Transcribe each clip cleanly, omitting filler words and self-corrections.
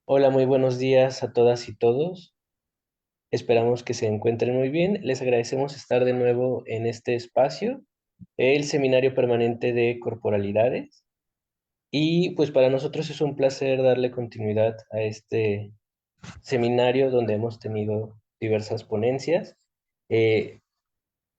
Hola, muy buenos días a todas y todos. Esperamos que se encuentren muy bien. Les agradecemos estar de nuevo en este espacio, el Seminario Permanente de Corporalidades. Y pues para nosotros es un placer darle continuidad a este seminario donde hemos tenido diversas ponencias. Eh,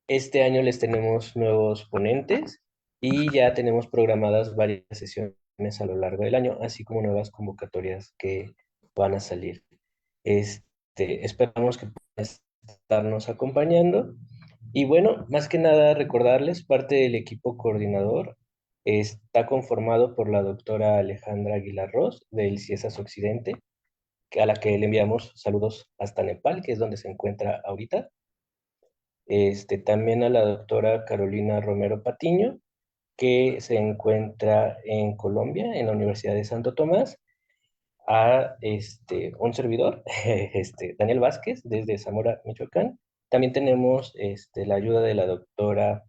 este año les tenemos nuevos ponentes y ya tenemos programadas varias sesiones a lo largo del año, así como nuevas convocatorias que van a salir. Esperamos que puedan estarnos acompañando. Y bueno, más que nada recordarles, parte del equipo coordinador está conformado por la doctora Alejandra Aguilar Ross del CIESAS Occidente, a la que le enviamos saludos hasta Nepal, que es donde se encuentra ahorita. También a la doctora Carolina Romero Patiño, que se encuentra en Colombia, en la Universidad de Santo Tomás, a un servidor, Daniel Vázquez, desde Zamora, Michoacán. También tenemos la ayuda de la doctora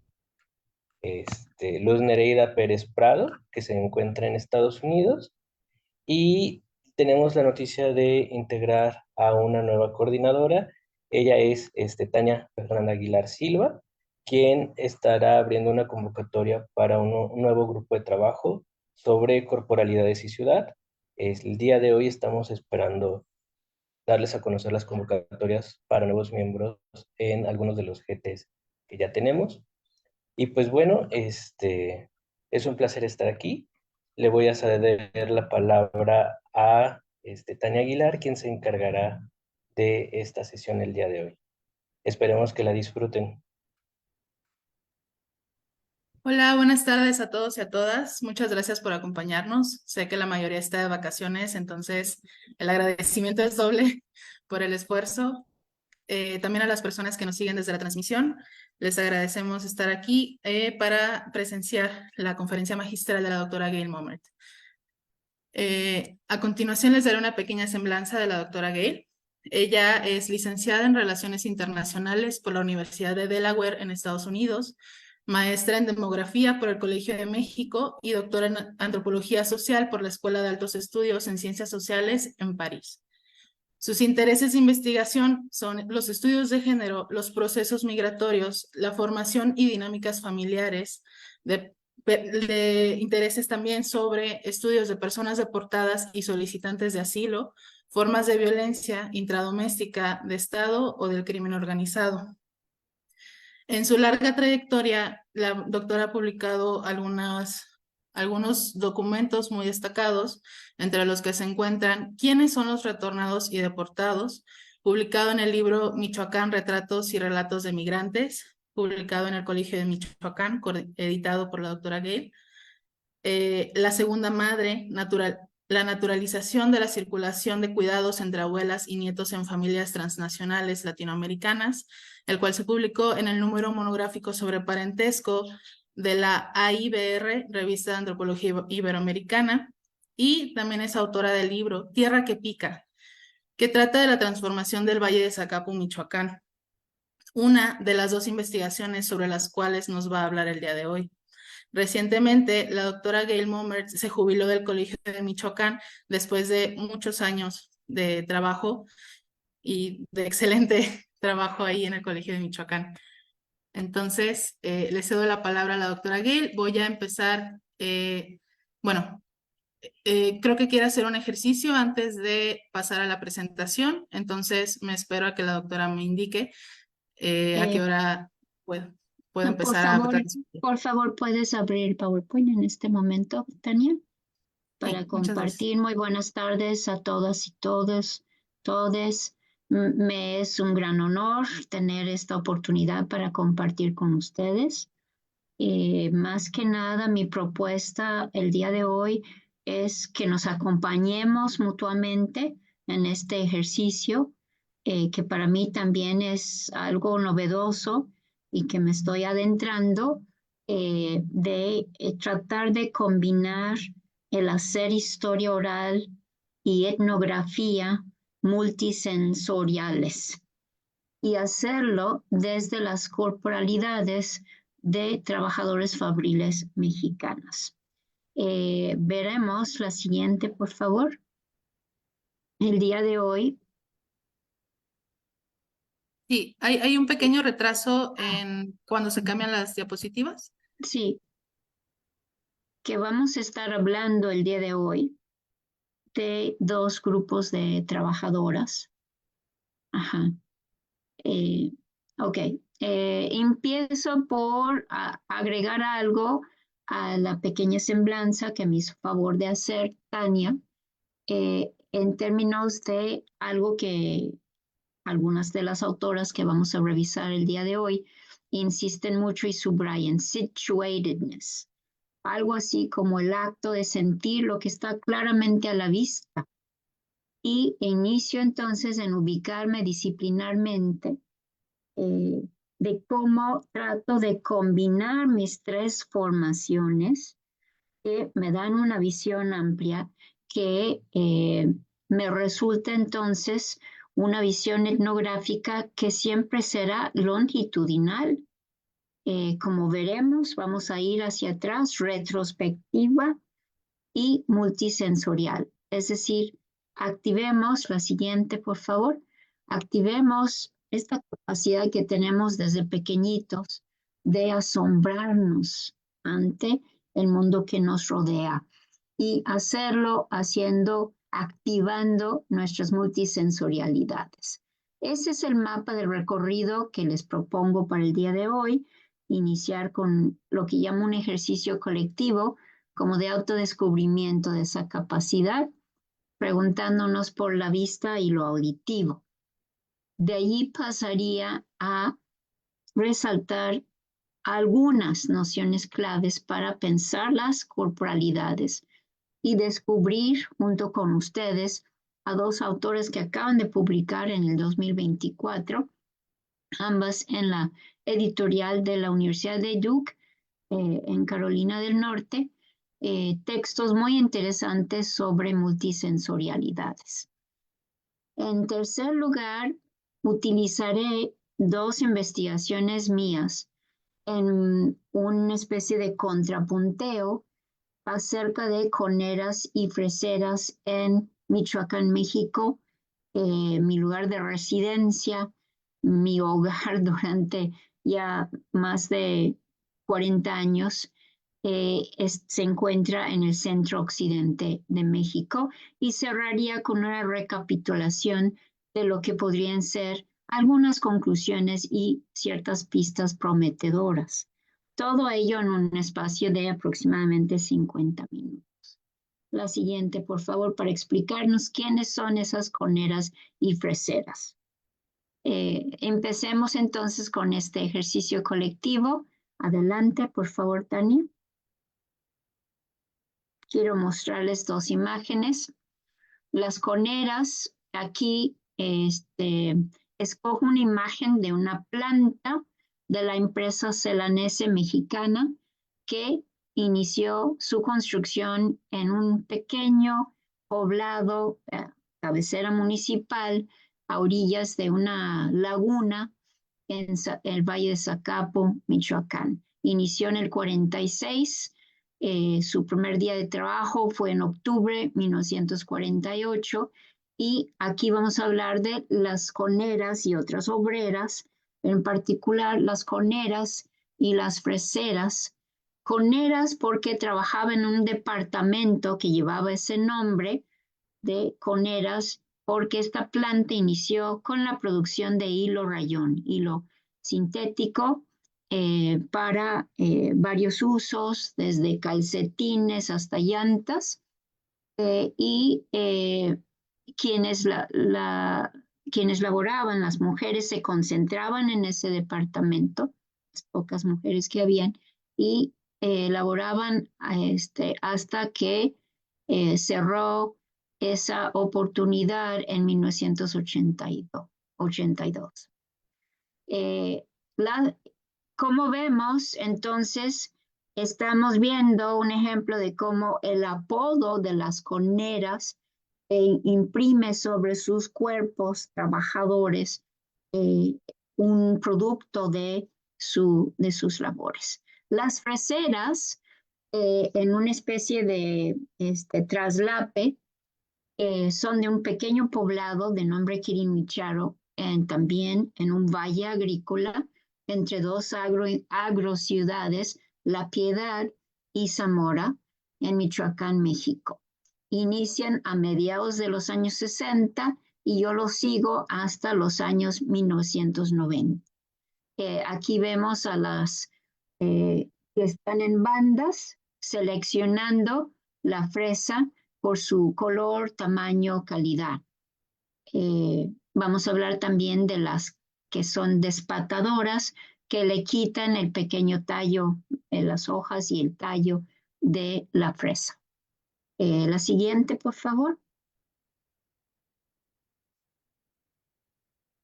Luz Nereida Pérez Prado, que se encuentra en Estados Unidos. Y tenemos la noticia de integrar a una nueva coordinadora. Ella es Tania Fernanda Aguilar Silva, quien estará abriendo una convocatoria para un nuevo grupo de trabajo sobre corporalidades y ciudad. El día de hoy estamos esperando darles a conocer las convocatorias para nuevos miembros en algunos de los GTs que ya tenemos. Y pues bueno, es un placer estar aquí. Le voy a ceder la palabra a Tania Aguilar, quien se encargará de esta sesión el día de hoy. Esperemos que la disfruten. Hola, buenas tardes a todos y a todas. Muchas gracias por acompañarnos. Sé que la mayoría está de vacaciones, entonces el agradecimiento es doble por el esfuerzo. También a las personas que nos siguen desde la transmisión, les agradecemos estar aquí para presenciar la conferencia magistral de la doctora Gail Momert. A continuación les daré una pequeña semblanza de la doctora Gail. Ella es licenciada en Relaciones Internacionales por la Universidad de Delaware en Estados Unidos, maestra en Demografía por el Colegio de México y doctora en Antropología Social por la Escuela de Altos Estudios en Ciencias Sociales en París. Sus intereses de investigación son los estudios de género, los procesos migratorios, la formación y dinámicas familiares, de intereses también sobre estudios de personas deportadas y solicitantes de asilo, formas de violencia intradoméstica de Estado o del crimen organizado. En su larga trayectoria, la doctora ha publicado algunos documentos muy destacados, entre los que se encuentran ¿Quiénes son los retornados y deportados?, publicado en el libro Michoacán, Retratos y Relatos de Migrantes, publicado en el Colegio de Michoacán, editado por la doctora Gale. La segunda madre, la naturalización de la circulación de cuidados entre abuelas y nietos en familias transnacionales latinoamericanas, el cual se publicó en el número monográfico sobre parentesco de la AIBR, Revista de Antropología Iberoamericana, y también es autora del libro Tierra que Pica, que trata de la transformación del Valle de Zacapu, Michoacán, una de las dos investigaciones sobre las cuales nos va a hablar el día de hoy. Recientemente, la doctora Gail Momert se jubiló del Colegio de Michoacán después de muchos años de trabajo y de excelente trabajo ahí en el Colegio de Michoacán. Entonces, le cedo la palabra a la doctora Gail. Voy a empezar, bueno, creo que quiere hacer un ejercicio antes de pasar a la presentación, entonces me espero a que la doctora me indique a qué Eh, hora puedo, puedo no, empezar a transmitir. por favor, puedes abrir el PowerPoint en este momento, Tania, para Sí, muchas gracias. compartir. Muy buenas tardes a todas y todes. Me es un gran honor tener esta oportunidad para compartir con ustedes. Más que nada, mi propuesta el día de hoy es que nos acompañemos mutuamente en este ejercicio, que para mí también es algo novedoso y que me estoy adentrando, de tratar de combinar el hacer historia oral y etnografía multisensoriales y hacerlo desde las corporalidades de trabajadores fabriles mexicanas. Veremos la siguiente, por favor. El día de hoy, Sí, hay un pequeño retraso en cuando se cambian las diapositivas. sí, que vamos a estar hablando el día de hoy de dos grupos de trabajadoras. Ajá. Eh, ok. Empiezo por agregar algo a la pequeña semblanza que me hizo favor de hacer Tania, en términos de algo que algunas de las autoras que vamos a revisar el día de hoy insisten mucho y subrayan: situatedness, algo así como el acto de sentir lo que está claramente a la vista. Y inicio entonces en ubicarme disciplinarmente, de cómo trato de combinar mis tres formaciones que me dan una visión amplia, que me resulta entonces una visión etnográfica que siempre será longitudinal. Como veremos, vamos a ir hacia atrás, retrospectiva y multisensorial. Es decir, activemos la siguiente, por favor. Activemos esta capacidad que tenemos desde pequeñitos de asombrarnos ante el mundo que nos rodea y hacerlo activando nuestras multisensorialidades. Ese es el mapa del recorrido que les propongo para el día de hoy. Iniciar con lo que llamo un ejercicio colectivo, como de autodescubrimiento de esa capacidad, preguntándonos por la vista y lo auditivo. De allí pasaría a resaltar algunas nociones claves para pensar las corporalidades y descubrir junto con ustedes a dos autores que acaban de publicar en el 2024, ambas en la editorial de la Universidad de Duke, en Carolina del Norte, textos muy interesantes sobre multisensorialidades. En tercer lugar, utilizaré dos investigaciones mías en una especie de contrapunteo acerca de coneras y freseras en Michoacán, México, mi lugar de residencia, mi hogar durante ya más de 40 años. Se encuentra en el centro occidente de México, y cerraría con una recapitulación de lo que podrían ser algunas conclusiones y ciertas pistas prometedoras. Todo ello en un espacio de aproximadamente 50 minutos. La siguiente, por favor, para explicarnos quiénes son esas coneras y freseras. Empecemos entonces con este ejercicio colectivo. Adelante, por favor, Tania. Quiero mostrarles dos imágenes. Las coneras, aquí escojo una imagen de una planta de la empresa celanese mexicana que inició su construcción en un pequeño poblado, cabecera municipal, a orillas de una laguna en el Valle de Zacapo, Michoacán. Inició en el 46. Su primer día de trabajo fue en octubre de 1948, y aquí vamos a hablar de las coneras y otras obreras, en particular las coneras y las freseras. Coneras porque trabajaba en un departamento que llevaba ese nombre de coneras, porque esta planta inició con la producción de hilo rayón, hilo sintético, para varios usos, desde calcetines hasta llantas, y quienes, quienes laboraban, las mujeres, se concentraban en ese departamento, las pocas mujeres que habían, y laboraban hasta que cerró esa oportunidad en 1982. Como vemos, entonces, estamos viendo un ejemplo de cómo el apodo de las coneras imprime sobre sus cuerpos trabajadores un producto de sus labores. Las freseras, en una especie de traslape, Son de un pequeño poblado de nombre Quirimicharo, también en un valle agrícola entre dos agrociudades, La Piedad y Zamora, en Michoacán, México. Inician a mediados de los años 60 y yo los sigo hasta los años 1990. Aquí vemos a las que están en bandas seleccionando la fresa por su color, tamaño, calidad. Vamos a hablar también de las que son despatadoras, que le quitan el pequeño tallo, las hojas y el tallo de la fresa. La siguiente, por favor.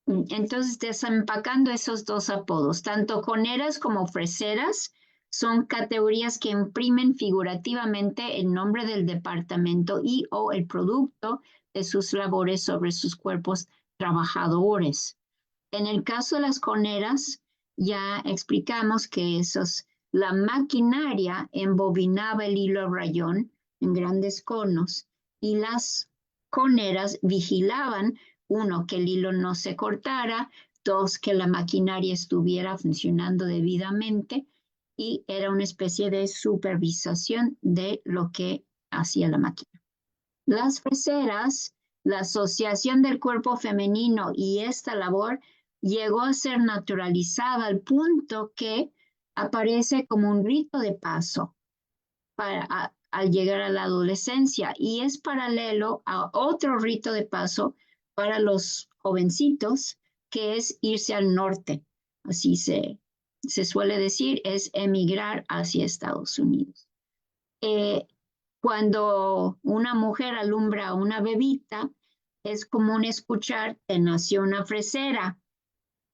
Entonces, desempacando esos dos apodos, tanto coneras como freseras, son categorías que imprimen figurativamente el nombre del departamento y o el producto de sus labores sobre sus cuerpos trabajadores. En el caso de las coneras, ya explicamos que la maquinaria embobinaba el hilo rayón en grandes conos y las coneras vigilaban, uno, que el hilo no se cortara, dos, que la maquinaria estuviera funcionando debidamente y era una especie de supervisación de lo que hacía la máquina. Las freseras, la asociación del cuerpo femenino y esta labor llegó a ser naturalizada al punto que aparece como un rito de paso al llegar a la adolescencia y es paralelo a otro rito de paso para los jovencitos, que es irse al norte. Así se suele decir, es emigrar hacia Estados Unidos. Cuando una mujer alumbra a una bebita, es común escuchar "te nació una fresera",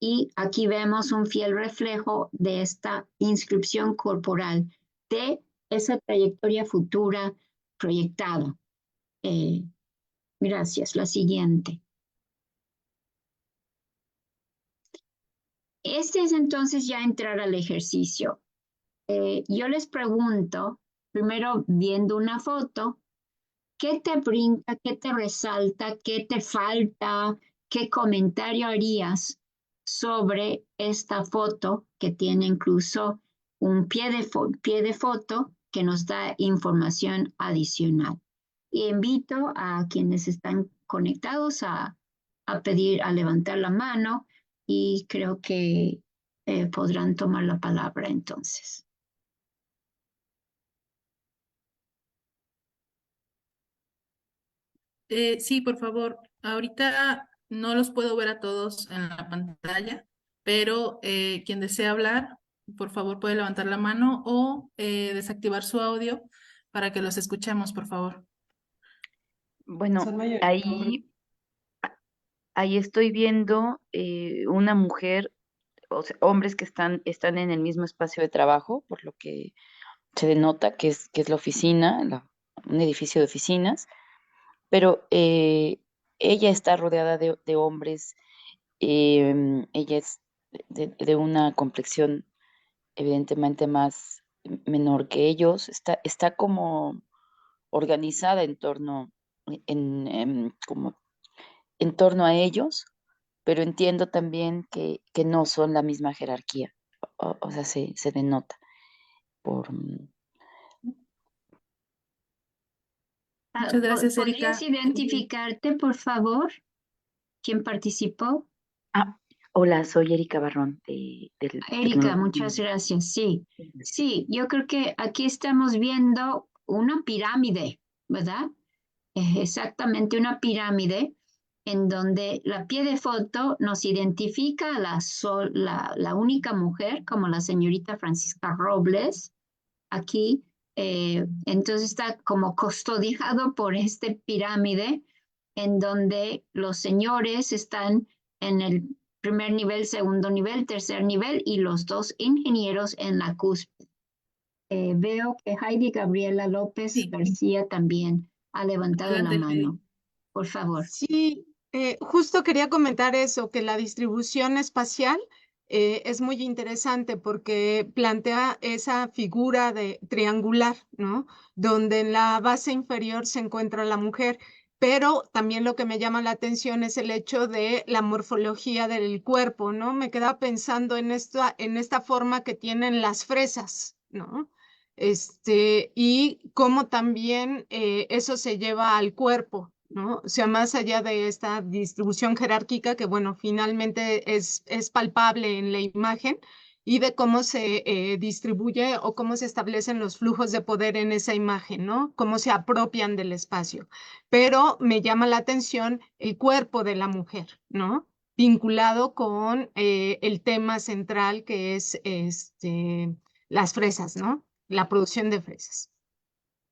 y aquí vemos un fiel reflejo de esta inscripción corporal, de esa trayectoria futura proyectada. Gracias. La siguiente. Este es entonces ya entrar al ejercicio. Yo les pregunto, primero viendo una foto, ¿qué te brinca, qué te resalta, qué te falta, qué comentario harías sobre esta foto que tiene incluso un pie de foto que nos da información adicional? Y invito a quienes están conectados a levantar la mano y creo que podrán tomar la palabra entonces. Sí, por favor. Ahorita no los puedo ver a todos en la pantalla, pero quien desee hablar, por favor puede levantar la mano o desactivar su audio para que los escuchemos, por favor. Bueno, ahí estoy viendo una mujer, o sea, hombres que están en el mismo espacio de trabajo, por lo que se denota que es la oficina, un edificio de oficinas, pero ella está rodeada de hombres, ella es de una complexión evidentemente más menor que ellos, está como organizada como en torno a ellos, pero entiendo también que no son la misma jerarquía, o sea, se denota por... Muchas gracias, ¿Podrías Erika. identificarte, por favor? ¿Quién participó? Hola, soy Erika Barrón del Erika, muchas gracias. Sí, sí, yo creo que aquí estamos viendo una pirámide, ¿verdad? Es exactamente una pirámide en donde la pie de foto nos identifica a la única mujer como la señorita Francisca Robles. Aquí, entonces está como custodiado por este pirámide en donde los señores están en el primer nivel, segundo nivel, tercer nivel y los dos ingenieros en la cúspide. Veo que Heidi Gabriela López García también ha levantado la mano. Por favor. Sí, justo quería comentar eso, que la distribución espacial es muy interesante porque plantea esa figura de triangular, ¿no? Donde en la base inferior se encuentra la mujer pero también lo que me llama la atención es el hecho de la morfología del cuerpo, ¿no? Me quedaba pensando en esta forma que tienen las fresas, ¿no? Y cómo también eso se lleva al cuerpo, ¿no? O sea, más allá de esta distribución jerárquica que, bueno, finalmente es palpable en la imagen y de cómo se distribuye o cómo se establecen los flujos de poder en esa imagen, ¿no? Cómo se apropian del espacio. Pero me llama la atención el cuerpo de la mujer, ¿no? Vinculado con el tema central que es las fresas, ¿no? La producción de fresas.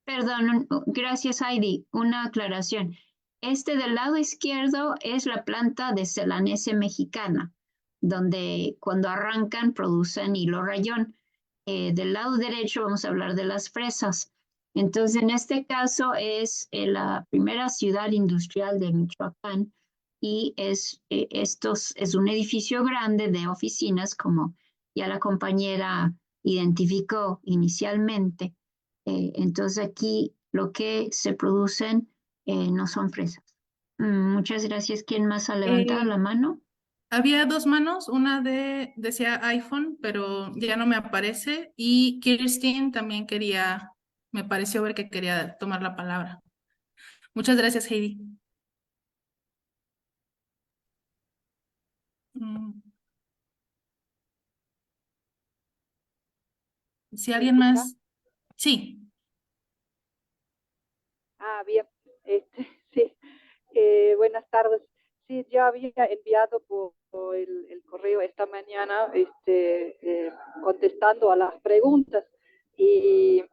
Perdón, gracias Heidi. Una aclaración. Este del lado izquierdo es la planta de Celanese mexicana, donde cuando arrancan producen hilo rayón. Del lado derecho vamos a hablar de las fresas. Entonces, en este caso es la primera ciudad industrial de Michoacán y es un edificio grande de oficinas, como ya la compañera identificó inicialmente. Entonces aquí lo que se producen no son fresas. Muchas gracias. ¿Quién más ha levantado la mano? Había dos manos, una decía iPhone, pero ya no me aparece, y Kirsten también me pareció ver que quería tomar la palabra. Muchas gracias, Heidi. Si alguien más, sí. Bien, sí, buenas tardes. Sí, yo había enviado por el correo esta mañana, contestando a las preguntas, y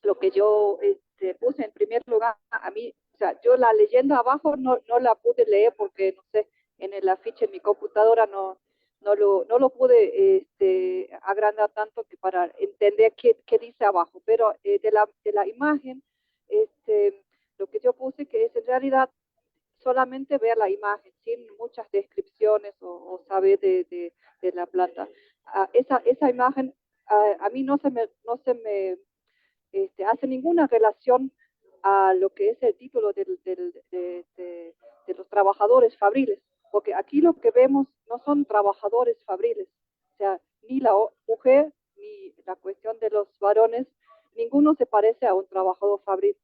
lo que yo puse en primer lugar, a mí, o sea, yo la leyenda abajo no la pude leer porque, no sé, en el afiche en mi computadora no lo pude agrandar tanto que para entender qué dice abajo, pero de la imagen, lo que yo puse que es en realidad solamente ver la imagen sin muchas descripciones o saber de la planta. Esa imagen a mí no se me hace ninguna relación a lo que es el título de los trabajadores fabriles, porque aquí lo que vemos no son trabajadores fabriles, o sea, ni la mujer ni la cuestión de los varones, ninguno se parece a un trabajador fabril.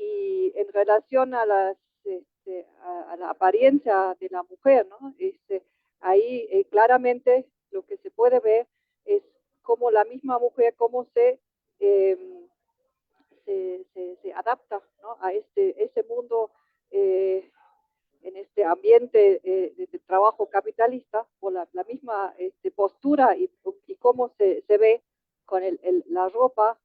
Y en relación a a la apariencia de la mujer, ¿no? Ahí claramente lo que se puede ver es cómo la misma mujer, cómo se adapta, ¿no? A ese mundo, en este ambiente de trabajo capitalista, por la misma postura y cómo se ve con la ropa,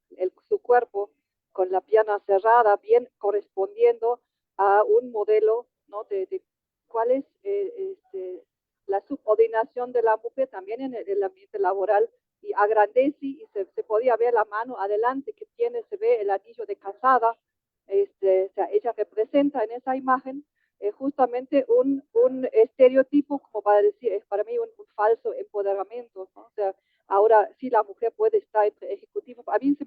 su cuerpo, con la pierna cerrada, bien correspondiendo a un modelo, ¿no? de cuál es la subordinación de la mujer también en el ambiente laboral, y agrandece y se podía ver la mano adelante que tiene, se ve el anillo de casada, o sea, ella representa en esa imagen justamente un estereotipo, como para decir, es para mí un falso empoderamiento, ¿no? O sea, ahora sí la mujer puede estar entre ejecutivos, a mí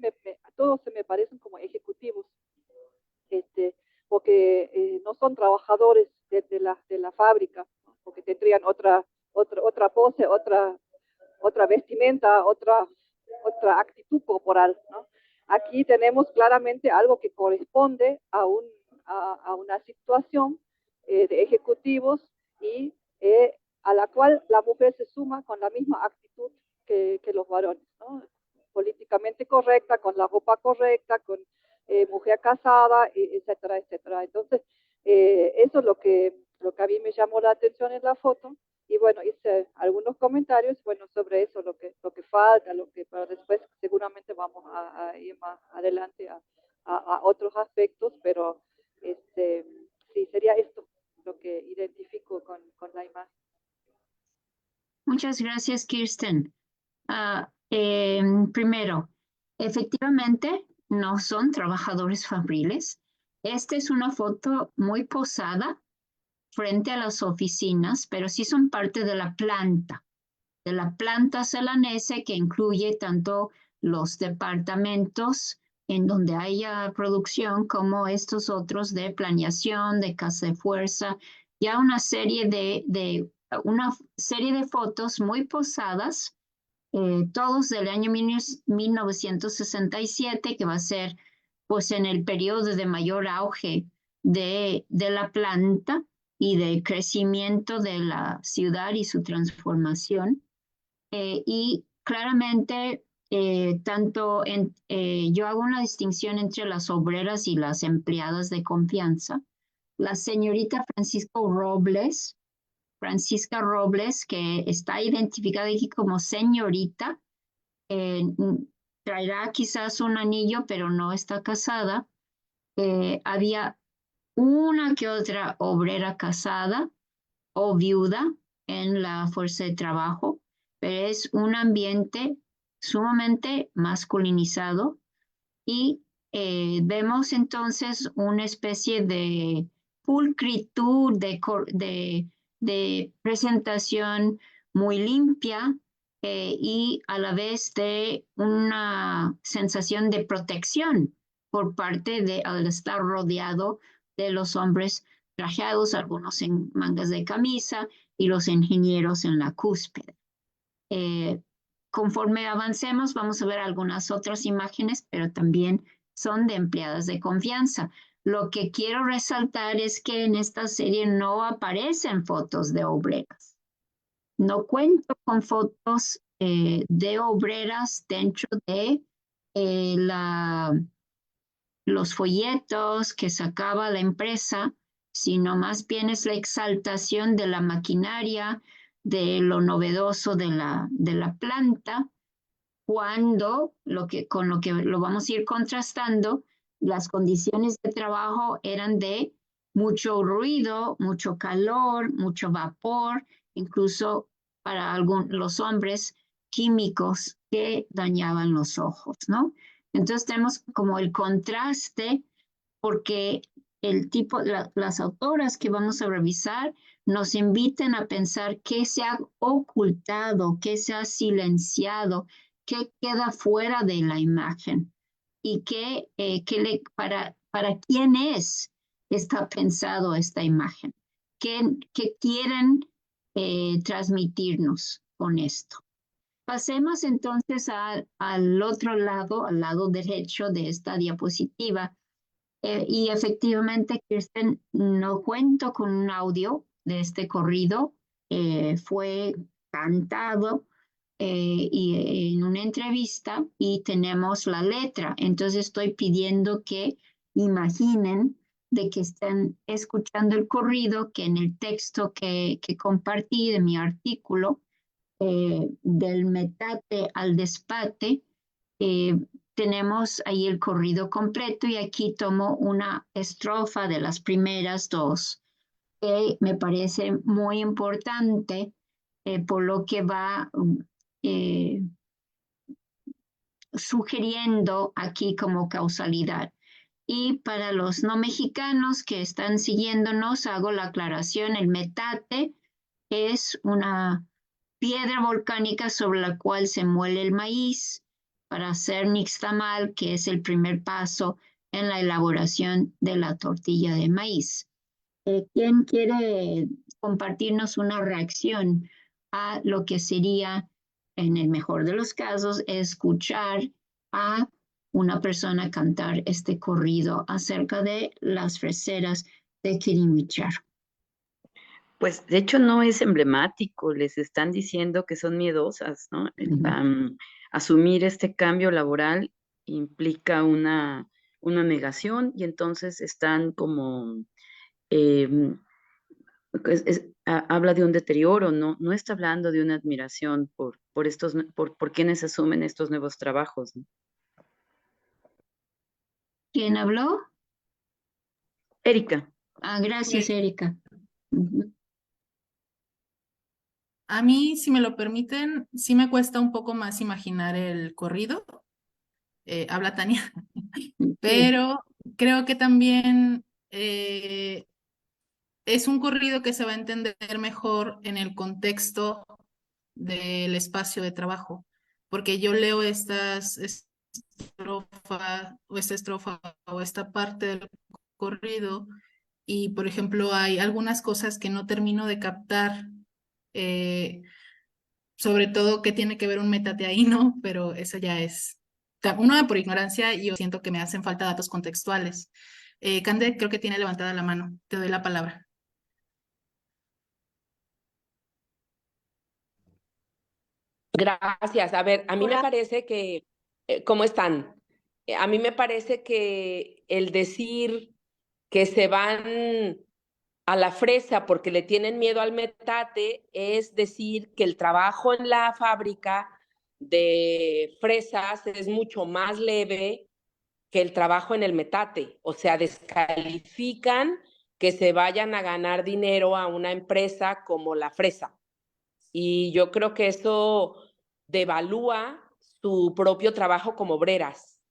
todos se me parecen como ejecutivos, porque no son trabajadores de la fábrica, ¿no? Porque tendrían otra pose, otra vestimenta, otra actitud corporal, ¿no? Aquí tenemos claramente algo que corresponde a una situación de ejecutivos y a la cual la mujer se suma con la misma actitud que los varones, ¿no? Políticamente correcta, con la ropa correcta, con mujer casada, etcétera, etcétera. Entonces, eso es lo que a mí me llamó la atención en la foto. Y bueno, hice algunos comentarios, bueno, sobre eso, lo que falta, pero después seguramente vamos a ir más adelante a otros aspectos, pero sí, sería esto lo que identifico con la imagen. Muchas gracias, Kirsten. Primero, efectivamente, no son trabajadores fabriles. Esta es una foto muy posada frente a las oficinas, pero sí son parte de la planta Celanese, que incluye tanto los departamentos en donde haya producción como estos otros de planeación, de casa de fuerza, ya una serie una serie de fotos muy posadas, todos del año 1967, que va a ser pues en el periodo de mayor auge de la planta y de crecimiento de la ciudad y su transformación. Y claramente, yo hago una distinción entre las obreras y las empleadas de confianza. La señorita Francisca Robles, que está identificada aquí como señorita, traerá quizás un anillo, pero no está casada. Había una que otra obrera casada o viuda en la fuerza de trabajo, pero es un ambiente sumamente masculinizado y vemos entonces una especie de pulcritud, de presentación muy limpia, y a la vez de una sensación de protección por parte al estar rodeado de los hombres trajeados, algunos en mangas de camisa y los ingenieros en la cúspide. Conforme avancemos, vamos a ver algunas otras imágenes, pero también son de empleadas de confianza. Lo que quiero resaltar es que en esta serie no aparecen fotos de obreras. No cuento con fotos de obreras dentro de los folletos que sacaba la empresa, sino más bien es la exaltación de la maquinaria, de lo novedoso de la planta, cuando con lo que lo vamos a ir contrastando, las condiciones de trabajo eran de mucho ruido, mucho calor, mucho vapor, incluso para los hombres, químicos que dañaban los ojos, ¿no? Entonces tenemos como el contraste, porque las autoras que vamos a revisar nos invitan a pensar qué se ha ocultado, qué se ha silenciado, qué queda fuera de la imagen y para quién está pensado esta imagen, qué quieren transmitirnos con esto. Pasemos entonces al otro lado, al lado derecho de esta diapositiva. Y efectivamente, Kirsten, no cuento con un audio de este corrido, fue cantado y en una entrevista y tenemos la letra. Entonces estoy pidiendo que imaginen de que están escuchando el corrido, que en el texto que compartí de mi artículo, del metate al despate, tenemos ahí el corrido completo y aquí tomo una estrofa de las primeras dos que me parece muy importante, por lo que va sugiriendo aquí como causalidad. Y para los no mexicanos que están siguiéndonos, hago la aclaración: el metate es una piedra volcánica sobre la cual se muele el maíz para hacer nixtamal, que es el primer paso en la elaboración de la tortilla de maíz. ¿Quién quiere compartirnos una reacción a lo que sería, en el mejor de los casos, escuchar a una persona cantar este corrido acerca de las freseras de Quirimichar? Pues de hecho no es emblemático, les están diciendo que son miedosas, ¿no? Asumir este cambio laboral implica una negación y entonces están como, habla de un deterioro, no está hablando de una admiración por quienes asumen estos nuevos trabajos, ¿no? ¿Quién habló? Erika. Gracias, Erika. A mí, si me lo permiten, sí me cuesta un poco más imaginar el corrido. Habla Tania. Pero creo que también es un corrido que se va a entender mejor en el contexto del espacio de trabajo, porque yo leo estas estrofas o esta estrofa o esta parte del corrido y, por ejemplo, hay algunas cosas que no termino de captar, eh, sobre todo que tiene que ver un metate ahí, ¿no? Pero eso ya es, uno por ignorancia y yo siento que me hacen falta datos contextuales. Cande, creo que tiene levantada la mano. Te doy la palabra. Gracias. A ver, a mí me Hola. parece que, ¿cómo están? A mí me parece que el decir que se van a la fresa porque le tienen miedo al metate es decir que el trabajo en la fábrica de fresas es mucho más leve que el trabajo en el metate. O sea, descalifican que se vayan a ganar dinero a una empresa como la fresa. Y yo creo que eso devalúa su propio trabajo como obreras.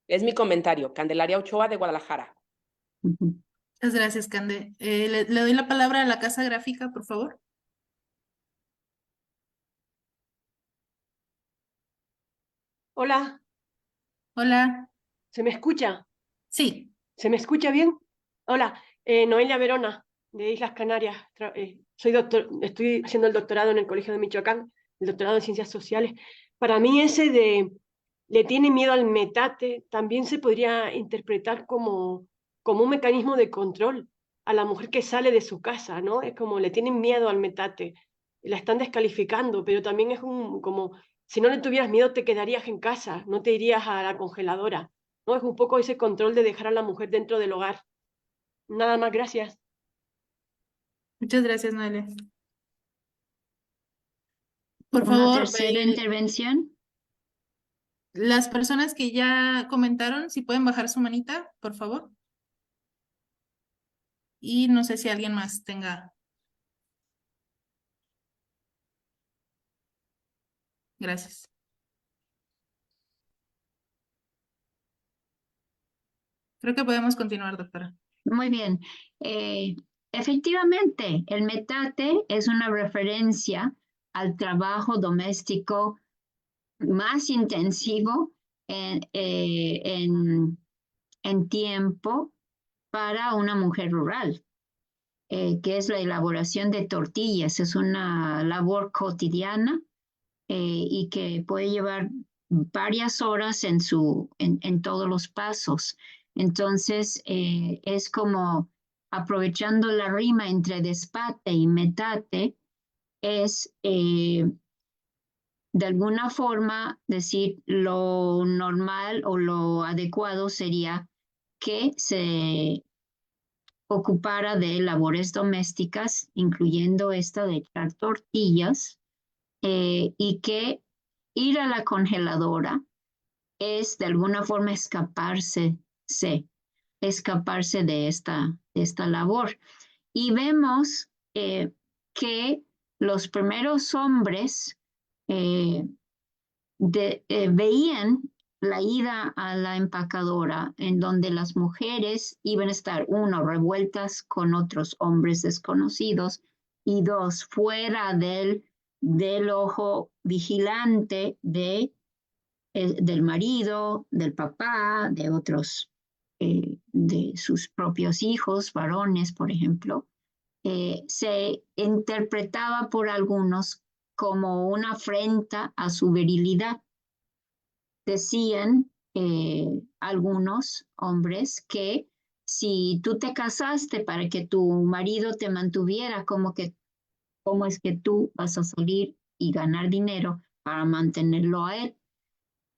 Es mi comentario. Candelaria Ochoa, de Guadalajara. Muchas gracias, Cande. Le doy la palabra a la casa gráfica, por favor. Hola, Hola. ¿se me escucha? Sí. ¿Se me escucha bien? Hola, Noelia Verona, de Islas Canarias. Estoy haciendo el doctorado en el Colegio de Michoacán, el doctorado en Ciencias Sociales. Para mí ese de le tiene miedo al metate también se podría interpretar como un mecanismo de control a la mujer que sale de su casa, ¿no? Es como le tienen miedo al metate, la están descalificando, pero también es como si no le tuvieras miedo te quedarías en casa, no te irías a la congeladora, ¿no? Es un poco ese control de dejar a la mujer dentro del hogar. Nada más, gracias. Muchas gracias, Noelia. Por Una favor, tercera intervención. las personas que ya comentaron, si pueden bajar su manita, por favor. Y no sé si alguien más tenga. Gracias. Creo que podemos continuar, doctora. Muy bien. Efectivamente, el metate es una referencia al trabajo doméstico más intensivo en tiempo para una mujer rural, que es la elaboración de tortillas. Es una labor cotidiana y que puede llevar varias horas en todos los pasos. Entonces, es como aprovechando la rima entre despate y metate, es de alguna forma decir lo normal o lo adecuado sería que se ocupara de labores domésticas, incluyendo esta de echar tortillas, y que ir a la congeladora es de alguna forma escaparse de esta labor. Y vemos que los primeros hombres veían la ida a la empacadora en donde las mujeres iban a estar, uno, revueltas con otros hombres desconocidos y dos, fuera del ojo vigilante del marido, del papá, de otros, de sus propios hijos, varones, por ejemplo. Se interpretaba por algunos como una afrenta a su virilidad. Decían algunos hombres que si tú te casaste para que tu marido te mantuviera, ¿cómo es que tú vas a salir y ganar dinero para mantenerlo a él?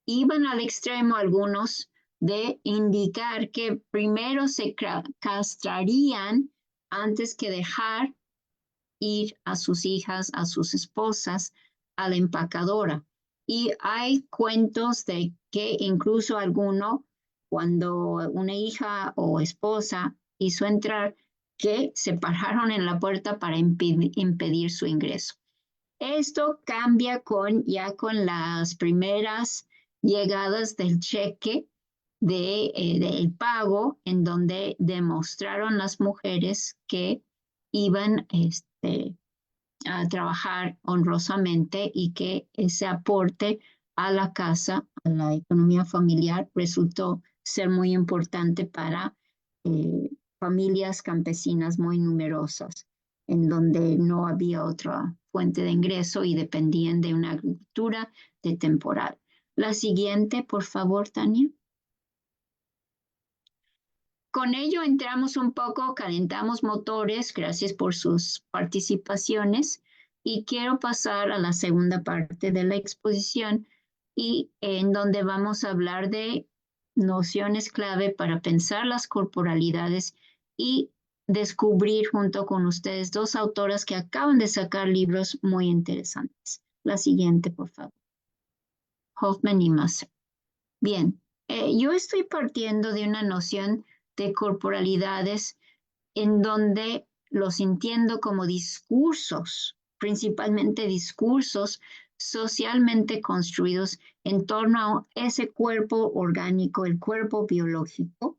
Iban al extremo algunos de indicar que primero se castrarían antes que dejar ir a sus hijas, a sus esposas, a la empacadora. Y hay cuentos de que incluso alguno, cuando una hija o esposa hizo entrar, que se pararon en la puerta para impedir su ingreso. Esto cambia ya con las primeras llegadas del cheque del pago, en donde demostraron las mujeres que iban a trabajar honrosamente y que ese aporte a la casa, a la economía familiar, resultó ser muy importante para familias campesinas muy numerosas, en donde no había otra fuente de ingreso y dependían de una agricultura de temporal. La siguiente, por favor, Tania. Con ello entramos un poco, calentamos motores, gracias por sus participaciones, y quiero pasar a la segunda parte de la exposición y en donde vamos a hablar de nociones clave para pensar las corporalidades y descubrir junto con ustedes dos autoras que acaban de sacar libros muy interesantes. La siguiente, por favor. Hoffman y Masser. Bien, yo estoy partiendo de una noción de corporalidades en donde los entiendo como discursos, principalmente discursos socialmente construidos en torno a ese cuerpo orgánico, el cuerpo biológico,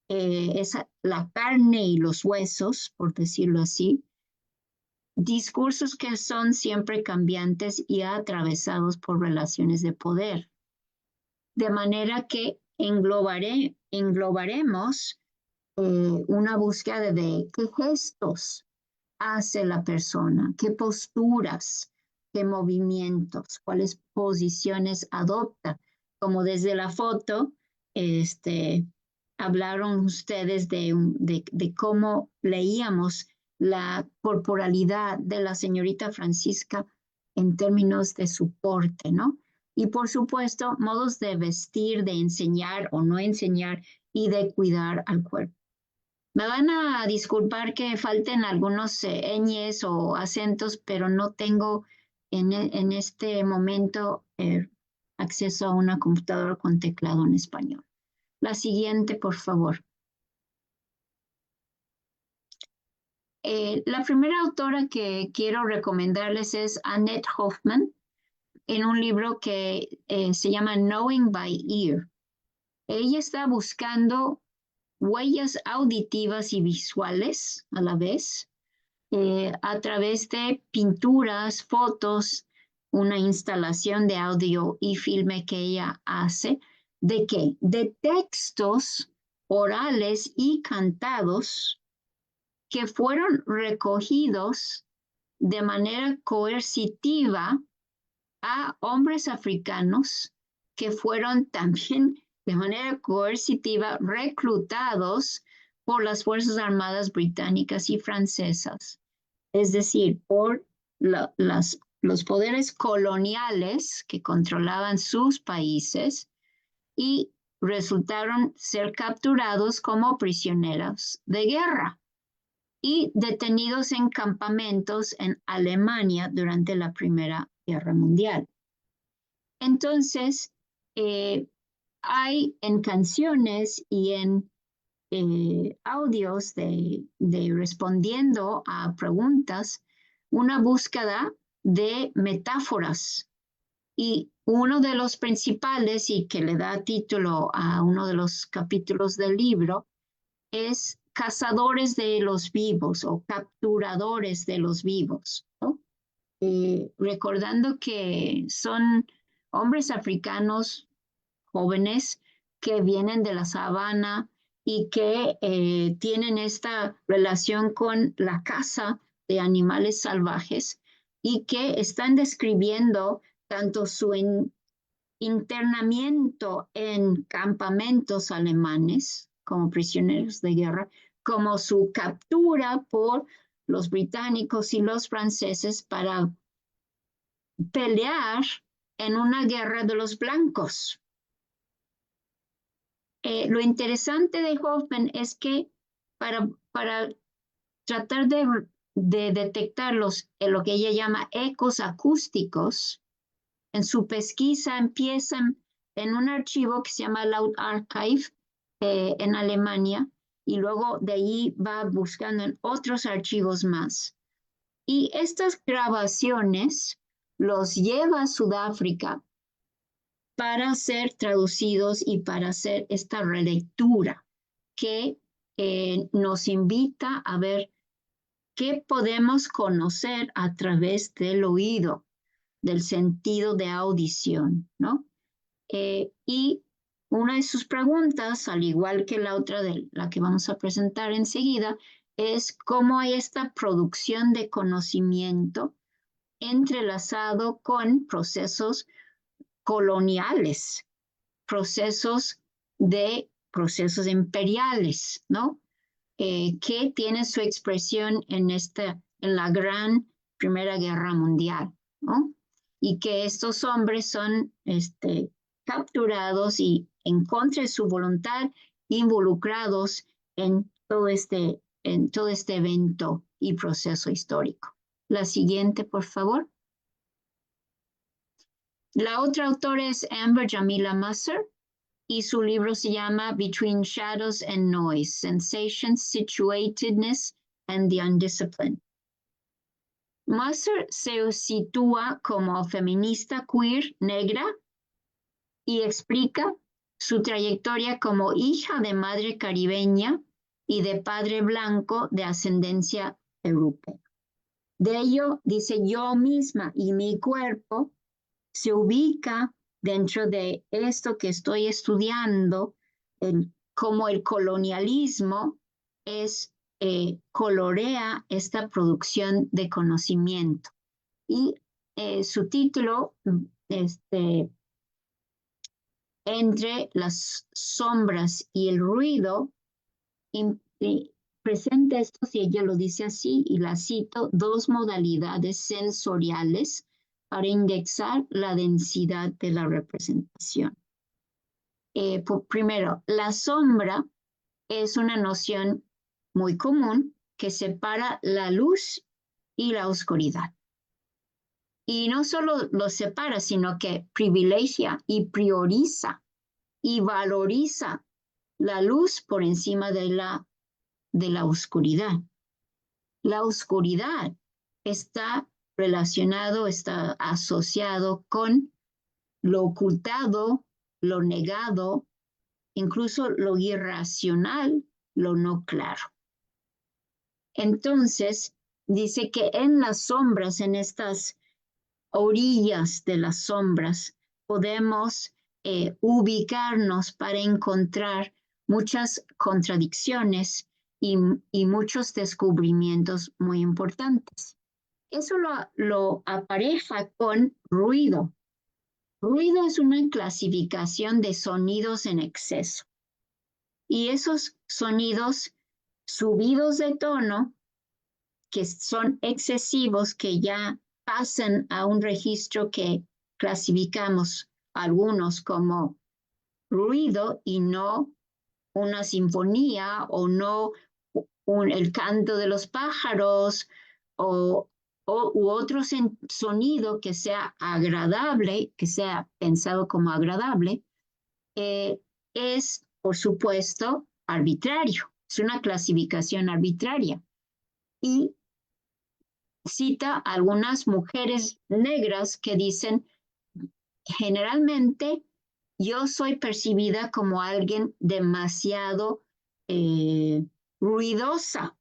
la carne y los huesos, por decirlo así, discursos que son siempre cambiantes y atravesados por relaciones de poder. De manera que englobaremos una búsqueda de qué gestos hace la persona, qué posturas, qué movimientos, cuáles posiciones adopta. Como desde la foto, hablaron ustedes de cómo leíamos la corporalidad de la señorita Francisca en términos de su porte, ¿no? Y por supuesto, modos de vestir, de enseñar o no enseñar y de cuidar al cuerpo. Me van a disculpar que falten algunos ñes o acentos, pero no tengo en este momento acceso a una computadora con teclado en español. La siguiente, por favor. La primera autora que quiero recomendarles es Annette Hoffman, en un libro que se llama Knowing by Ear. Ella está buscando huellas auditivas y visuales a la vez, a través de pinturas, fotos, una instalación de audio y filme que ella hace. ¿De qué? De textos orales y cantados que fueron recogidos de manera coercitiva a hombres africanos que fueron también de manera coercitiva reclutados por las Fuerzas Armadas británicas y francesas, es decir, por los poderes coloniales que controlaban sus países y resultaron ser capturados como prisioneros de guerra y detenidos en campamentos en Alemania durante la Primera Guerra Mundial. Entonces, hay en canciones y en audios de respondiendo a preguntas una búsqueda de metáforas. Y uno de los principales y que le da título a uno de los capítulos del libro es cazadores de los vivos o capturadores de los vivos, ¿no? Recordando que son hombres africanos jóvenes que vienen de la sabana y que tienen esta relación con la caza de animales salvajes y que están describiendo tanto su internamiento en campamentos alemanes como prisioneros de guerra, como su captura por los británicos y los franceses para pelear en una guerra de los blancos. Lo interesante de Hoffman es que para tratar de detectar lo que ella llama ecos acústicos, en su pesquisa empiezan en un archivo que se llama Loud Archive en Alemania y luego de ahí va buscando en otros archivos más. Y estas grabaciones los lleva a Sudáfrica para ser traducidos y para hacer esta relectura que nos invita a ver qué podemos conocer a través del oído. del sentido de audición, ¿no? Y una de sus preguntas, al igual que la otra de la que vamos a presentar enseguida, es cómo hay esta producción de conocimiento entrelazado con procesos coloniales, procesos imperiales, ¿no? Que tienen su expresión en la gran Primera Guerra Mundial, ¿no? Y que estos hombres son capturados y en contra de su voluntad involucrados en todo este evento y proceso histórico. La siguiente, por favor. La otra autora es Amber Jamila Musser y su libro se llama Between Shadows and Noise, Sensations, Situatedness and the Undisciplined. Musser se sitúa como feminista queer negra y explica su trayectoria como hija de madre caribeña y de padre blanco de ascendencia europea. De ello, dice, yo misma y mi cuerpo se ubica dentro de esto que estoy estudiando, cómo el colonialismo colorea esta producción de conocimiento. Y su título, Entre las sombras y el ruido, presenta esto, si ella lo dice así, y la cito, dos modalidades sensoriales para indexar la densidad de la representación. Primero, la sombra es una noción muy común que separa la luz y la oscuridad. Y no solo lo separa, sino que privilegia y prioriza y valoriza la luz por encima de la oscuridad. La oscuridad está está asociado con lo ocultado, lo negado, incluso lo irracional, lo no claro. Entonces, dice que en las sombras, en estas orillas de las sombras, podemos ubicarnos para encontrar muchas contradicciones y muchos descubrimientos muy importantes. Eso lo apareja con ruido. Ruido es una clasificación de sonidos en exceso. Y esos sonidos subidos de tono, que son excesivos, que ya pasan a un registro que clasificamos algunos como ruido y no una sinfonía o no el canto de los pájaros u otro sonido que sea agradable, que sea pensado como agradable, es, por supuesto, arbitrario. Es una clasificación arbitraria. Y cita a algunas mujeres negras que dicen, generalmente yo soy percibida como alguien demasiado ruidosa.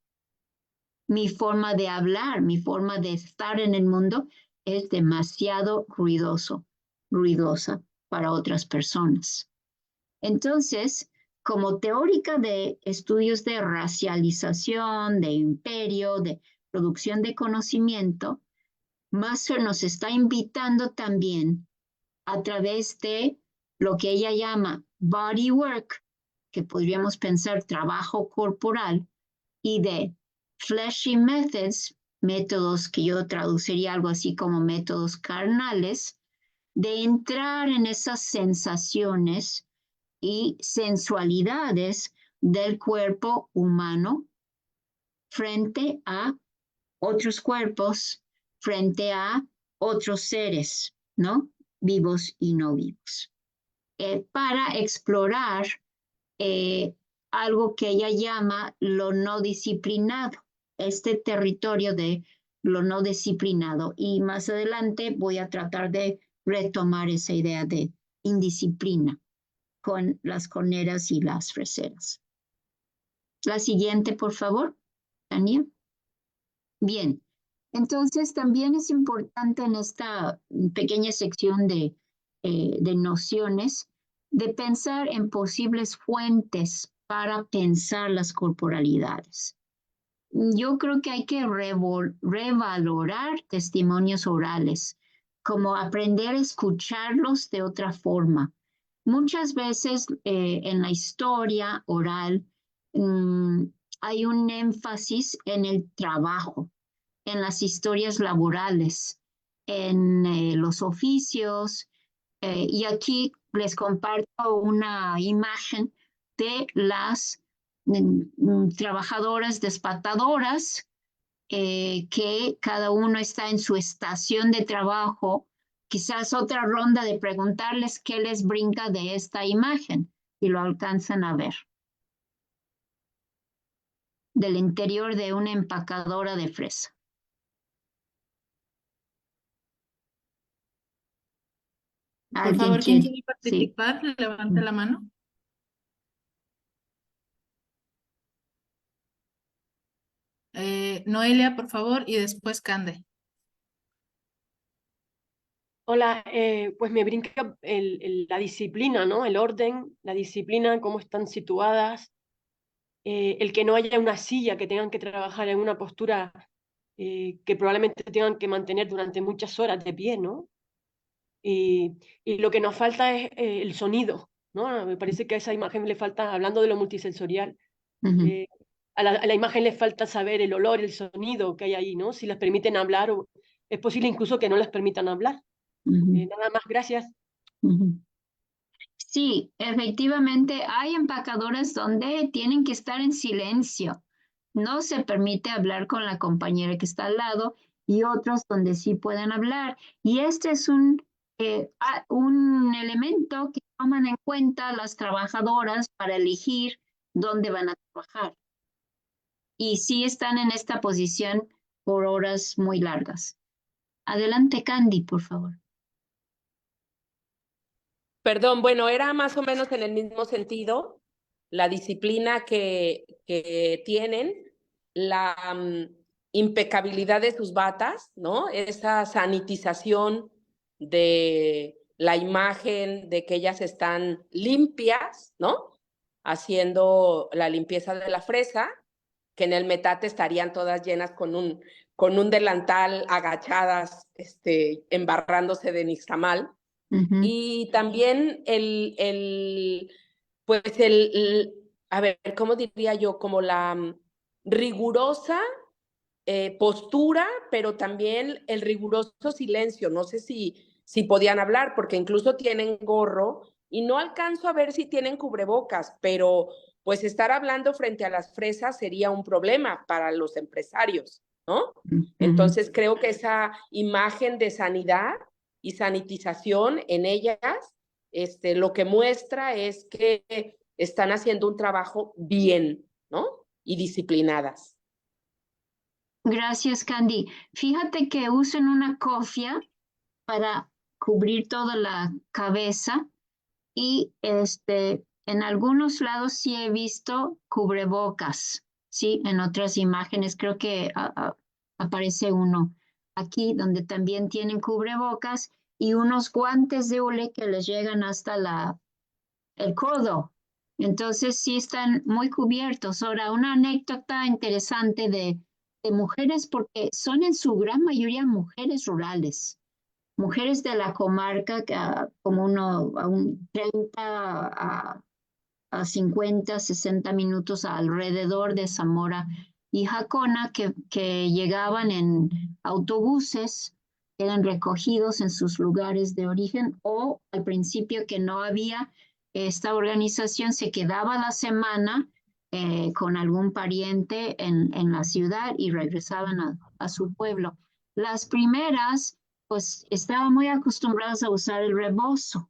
Mi forma de hablar, mi forma de estar en el mundo es demasiado ruidosa para otras personas. Entonces, como teórica de estudios de racialización, de imperio, de producción de conocimiento, Musser nos está invitando también a través de lo que ella llama body work, que podríamos pensar trabajo corporal, y de fleshy methods, métodos que yo traduciría algo así como métodos carnales, de entrar en esas sensaciones y sensualidades del cuerpo humano frente a otros cuerpos, frente a otros seres, ¿no? Vivos y no vivos, para explorar algo que ella llama lo no disciplinado, este territorio de lo no disciplinado. Y más adelante voy a tratar de retomar esa idea de indisciplina con las corneras y las freseras. La siguiente, por favor, Tania. Bien, Entonces, también es importante en esta pequeña sección de nociones, de pensar en posibles fuentes para pensar las corporalidades. Yo creo que hay que revalorar testimonios orales, como aprender a escucharlos de otra forma. Muchas veces en la historia oral hay un énfasis en el trabajo, en las historias laborales, en los oficios, y aquí les comparto una imagen de las trabajadoras despatadoras, que cada uno está en su estación de trabajo. Quizás otra ronda de preguntarles qué les brinca de esta imagen y lo alcanzan a ver. Del interior de una empacadora de fresa. Por favor, ¿quién quiere participar? Sí. Levante la mano. Noelia, por favor, y después Cande. Hola, pues me brinca la disciplina, ¿no? El orden, la disciplina, cómo están situadas, el que no haya una silla, que tengan que trabajar en una postura que probablemente tengan que mantener durante muchas horas de pie, ¿no? Y lo que nos falta es el sonido, ¿no? Me parece que a esa imagen le falta, hablando de lo multisensorial, a la imagen le falta saber el olor, el sonido que hay ahí, ¿no? Si les permiten hablar, o es posible incluso que no les permitan hablar. Nada más, gracias. Sí, efectivamente hay empacadoras donde tienen que estar en silencio. No se permite hablar con la compañera que está al lado y otros donde sí pueden hablar. Y este es un elemento que toman en cuenta las trabajadoras para elegir dónde van a trabajar. Y sí están en esta posición por horas muy largas. Adelante, Candy, por favor. Perdón, bueno, era más o menos en el mismo sentido, la disciplina que tienen, la impecabilidad de sus batas, ¿no? Esa sanitización de la imagen de que ellas están limpias, ¿no? Haciendo la limpieza de la fresa, que en el metate estarían todas llenas con un delantal, agachadas, embarrándose de nixtamal. Y también pues a ver, ¿cómo diría yo? Como la rigurosa postura, pero también el riguroso silencio. No sé si podían hablar, porque incluso tienen gorro y no alcanzo a ver si tienen cubrebocas, pero pues estar hablando frente a las fresas sería un problema para los empresarios, ¿no? Entonces creo que esa imagen de sanidad y sanitización en ellas, lo que muestra es que están haciendo un trabajo bien, ¿no? Y disciplinadas. Gracias, Candy. Fíjate que usan una cofia para cubrir toda la cabeza y en algunos lados sí he visto cubrebocas, sí, en otras imágenes creo que aparece uno aquí donde también tienen cubrebocas y unos guantes de hule que les llegan hasta el codo. Entonces sí están muy cubiertos. Ahora, una anécdota interesante de mujeres, porque son en su gran mayoría mujeres rurales, mujeres de la comarca, como a un 30 a 50, 60 minutos alrededor de Zamora y Jacona, que llegaban en autobuses, eran recogidos en sus lugares de origen, o al principio que no había esta organización, se quedaba la semana con algún pariente en la ciudad y regresaban a su pueblo. Las primeras, pues estaban muy acostumbradas a usar el rebozo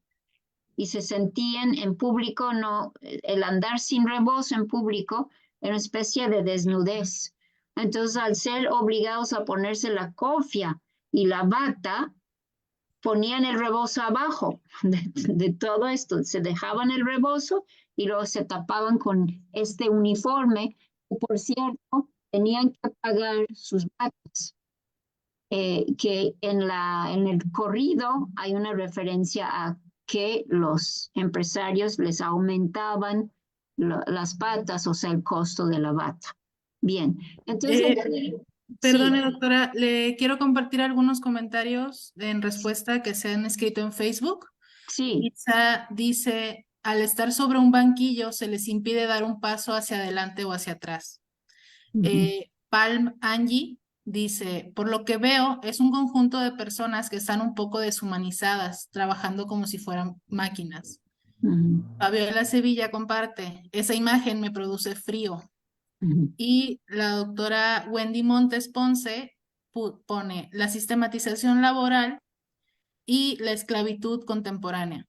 y se sentían en público, no, el andar sin rebozo en público era una especie de desnudez. Entonces, al ser obligados a ponerse la cofia y la bata, ponían el rebozo abajo de todo esto, se dejaban el rebozo y luego se tapaban con este uniforme, que por cierto, tenían que pagar sus batas. que en el corrido hay una referencia a que los empresarios les aumentaban las patas, o sea, el costo de la bata. Bien, entonces, Perdone, sí, doctora, le quiero compartir algunos comentarios en respuesta que se han escrito en Facebook. sí. Isa dice, al estar sobre un banquillo se les impide dar un paso hacia adelante o hacia atrás. Palm Angie dice, por lo que veo, es un conjunto de personas que están un poco deshumanizadas, trabajando como si fueran máquinas. Fabiola Sevilla comparte, esa imagen me produce frío. Y la doctora Wendy Montes Ponce pone la sistematización laboral y la esclavitud contemporánea.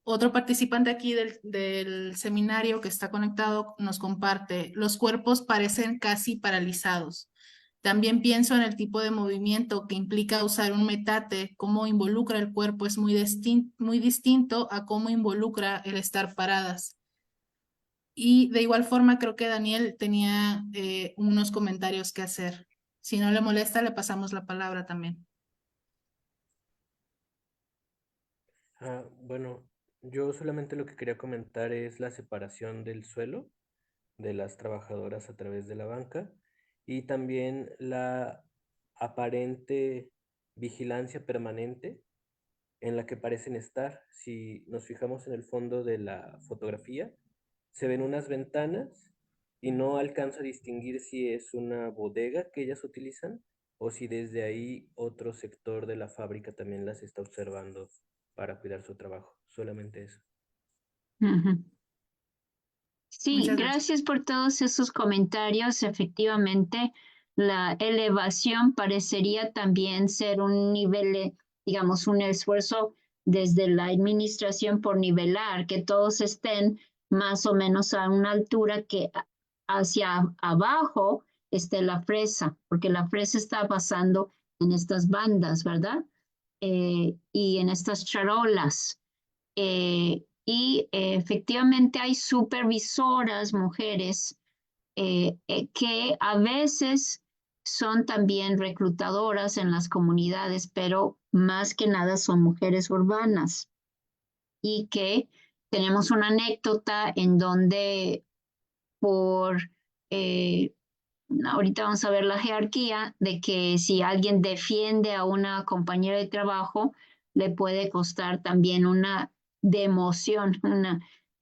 Otro participante aquí del seminario que está conectado nos comparte, los cuerpos parecen casi paralizados. También pienso en el tipo de movimiento que implica usar un metate, cómo involucra el cuerpo es muy distinto a cómo involucra el estar paradas. Y de igual forma creo que Daniel tenía unos comentarios que hacer. Si no le molesta, le pasamos la palabra también. Bueno, yo solamente lo que quería comentar es la separación del suelo de las trabajadoras a través de la banca y también la aparente vigilancia permanente en la que parecen estar. Si nos fijamos en el fondo de la fotografía, se ven unas ventanas y no alcanzo a distinguir si es una bodega que ellas utilizan o si desde ahí otro sector de la fábrica también las está observando para cuidar su trabajo. Solamente eso. Sí, Muchas gracias. gracias por todos esos comentarios. Efectivamente, la elevación parecería también ser un nivel, digamos, un esfuerzo desde la administración por nivelar, que todos estén más o menos a una altura que hacia abajo esté la fresa, porque la fresa está pasando en estas bandas, ¿verdad? Y en estas charolas. Y efectivamente hay supervisoras mujeres que a veces son también reclutadoras en las comunidades, pero más que nada son mujeres urbanas. Y que tenemos una anécdota en donde por, ahorita vamos a ver la jerarquía, de que si alguien defiende a una compañera de trabajo, le puede costar también una democión,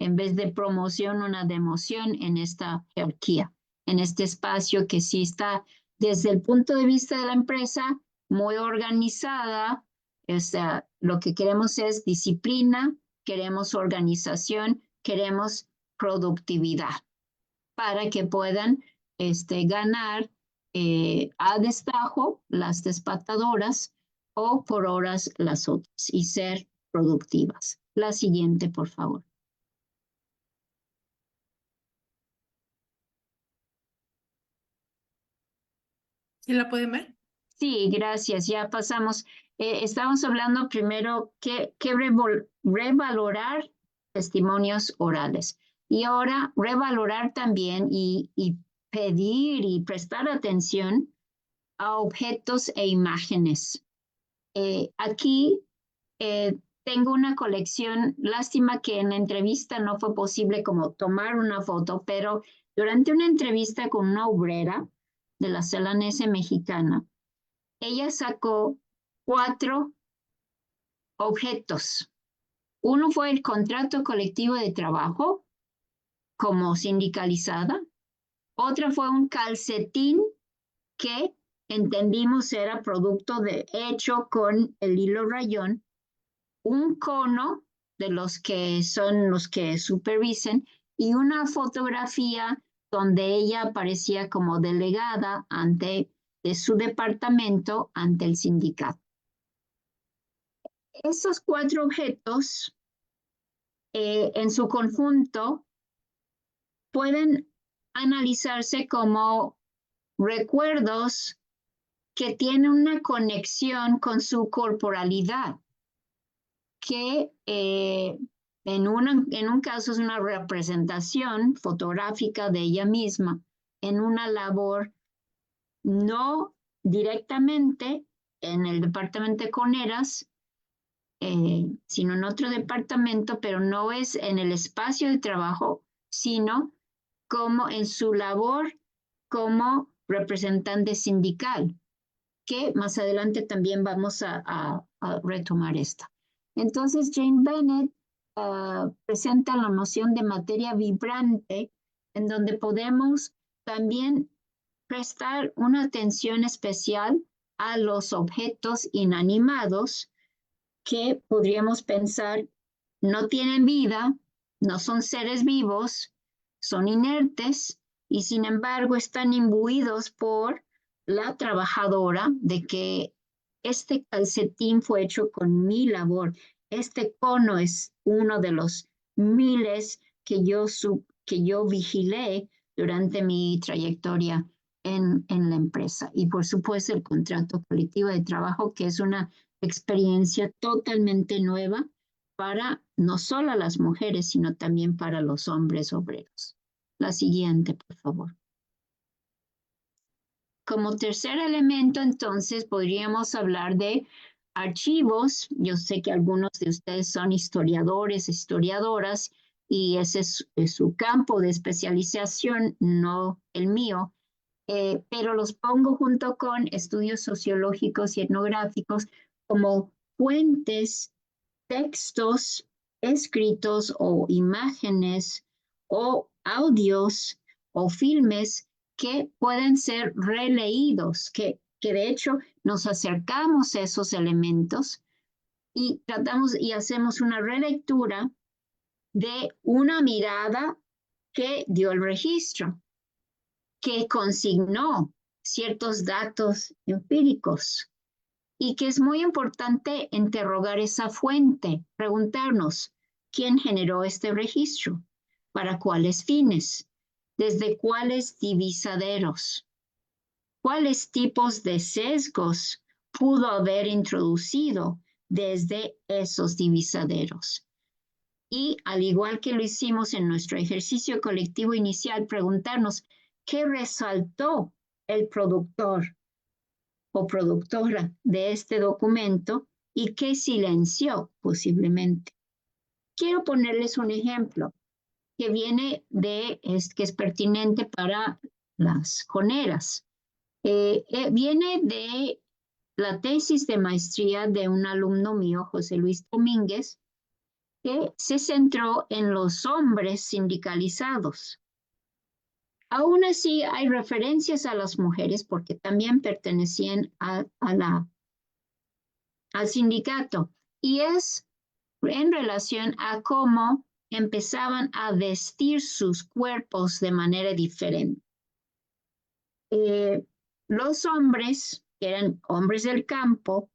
en vez de promoción, una democión en esta jerarquía, en este espacio que sí está desde el punto de vista de la empresa muy organizada. O sea, lo que queremos es disciplina, queremos organización, queremos productividad para que puedan ganar a destajo las despatadoras o por horas las otras y ser productivas. La siguiente, por favor. ¿Sí la pueden ver? Sí, gracias. Ya pasamos. Estamos hablando primero que revalorar testimonios orales y ahora revalorar también y pedir y prestar atención a objetos e imágenes. Aquí tengo una colección, lástima que en la entrevista no fue posible como tomar una foto, pero durante una entrevista con una obrera de la Celanese mexicana, ella sacó 4 objetos. Uno fue el contrato colectivo de trabajo como sindicalizada. Otra fue un calcetín que entendimos era producto de hecho con el hilo rayón. Un cono de los que son los que supervisen y una fotografía donde ella aparecía como delegada de su departamento ante el sindicato. Esos 4 objetos en su conjunto pueden analizarse como recuerdos que tienen una conexión con su corporalidad, que en un caso es una representación fotográfica de ella misma en una labor no directamente en el departamento de Coneras, sino en otro departamento, pero no es en el espacio de trabajo, sino como en su labor como representante sindical, que más adelante también vamos a retomar esta. Entonces, Jane Bennett presenta la noción de materia vibrante, en donde podemos también prestar una atención especial a los objetos inanimados que podríamos pensar no tienen vida, no son seres vivos, son inertes y sin embargo están imbuidos por la trabajadora de que este calcetín fue hecho con mi labor. Este cono es uno de los miles que yo vigilé durante mi trayectoria en la empresa. Y por supuesto el contrato colectivo de trabajo, que es una experiencia totalmente nueva para no solo las mujeres, sino también para los hombres obreros. La siguiente, por favor. Como tercer elemento, entonces, podríamos hablar de archivos. Yo sé que algunos de ustedes son historiadores, historiadoras, y ese es su campo de especialización, no el mío. Pero los pongo junto con estudios sociológicos y etnográficos como fuentes, textos escritos o imágenes o audios o filmes que pueden ser releídos, que de hecho nos acercamos a esos elementos y tratamos y hacemos una relectura de una mirada que dio el registro, que consignó ciertos datos empíricos y que es muy importante interrogar esa fuente, preguntarnos quién generó este registro, para cuáles fines, desde cuáles divisaderos, cuáles tipos de sesgos pudo haber introducido desde esos divisaderos. Y al igual que lo hicimos en nuestro ejercicio colectivo inicial, preguntarnos qué resaltó el productor o productora de este documento y qué silenció posiblemente. Quiero ponerles un ejemplo que viene que es pertinente para las coneras. Viene de la tesis de maestría de un alumno mío, José Luis Domínguez, que se centró en los hombres sindicalizados. Aún así, hay referencias a las mujeres porque también pertenecían al sindicato y es en relación a cómo empezaban a vestir sus cuerpos de manera diferente. Los hombres, que eran hombres del campo,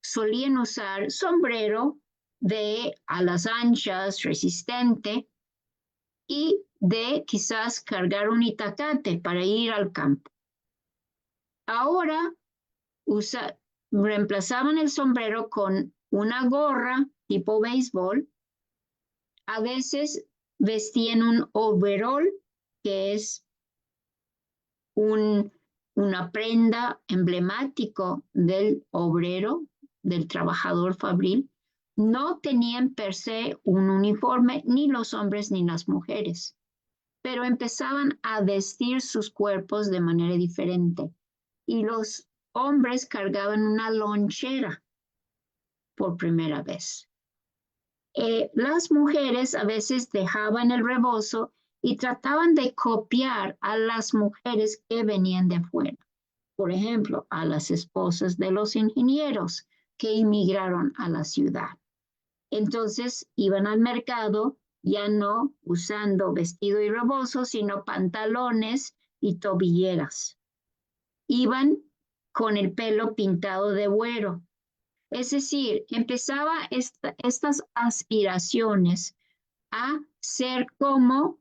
solían usar sombrero de alas anchas, resistente, y de quizás cargar un itacate para ir al campo. Ahora reemplazaban el sombrero con una gorra tipo béisbol. A veces vestían un overol, que es una prenda emblemático del obrero, del trabajador fabril. No tenían per se un uniforme, ni los hombres ni las mujeres, pero empezaban a vestir sus cuerpos de manera diferente. Y los hombres cargaban una lonchera por primera vez. Las mujeres a veces dejaban el rebozo y trataban de copiar a las mujeres que venían de afuera. Por ejemplo, a las esposas de los ingenieros que inmigraron a la ciudad. Entonces iban al mercado ya no usando vestido y rebozo, sino pantalones y tobilleras. Iban con el pelo pintado de güero. Es decir, empezaba estas aspiraciones a ser como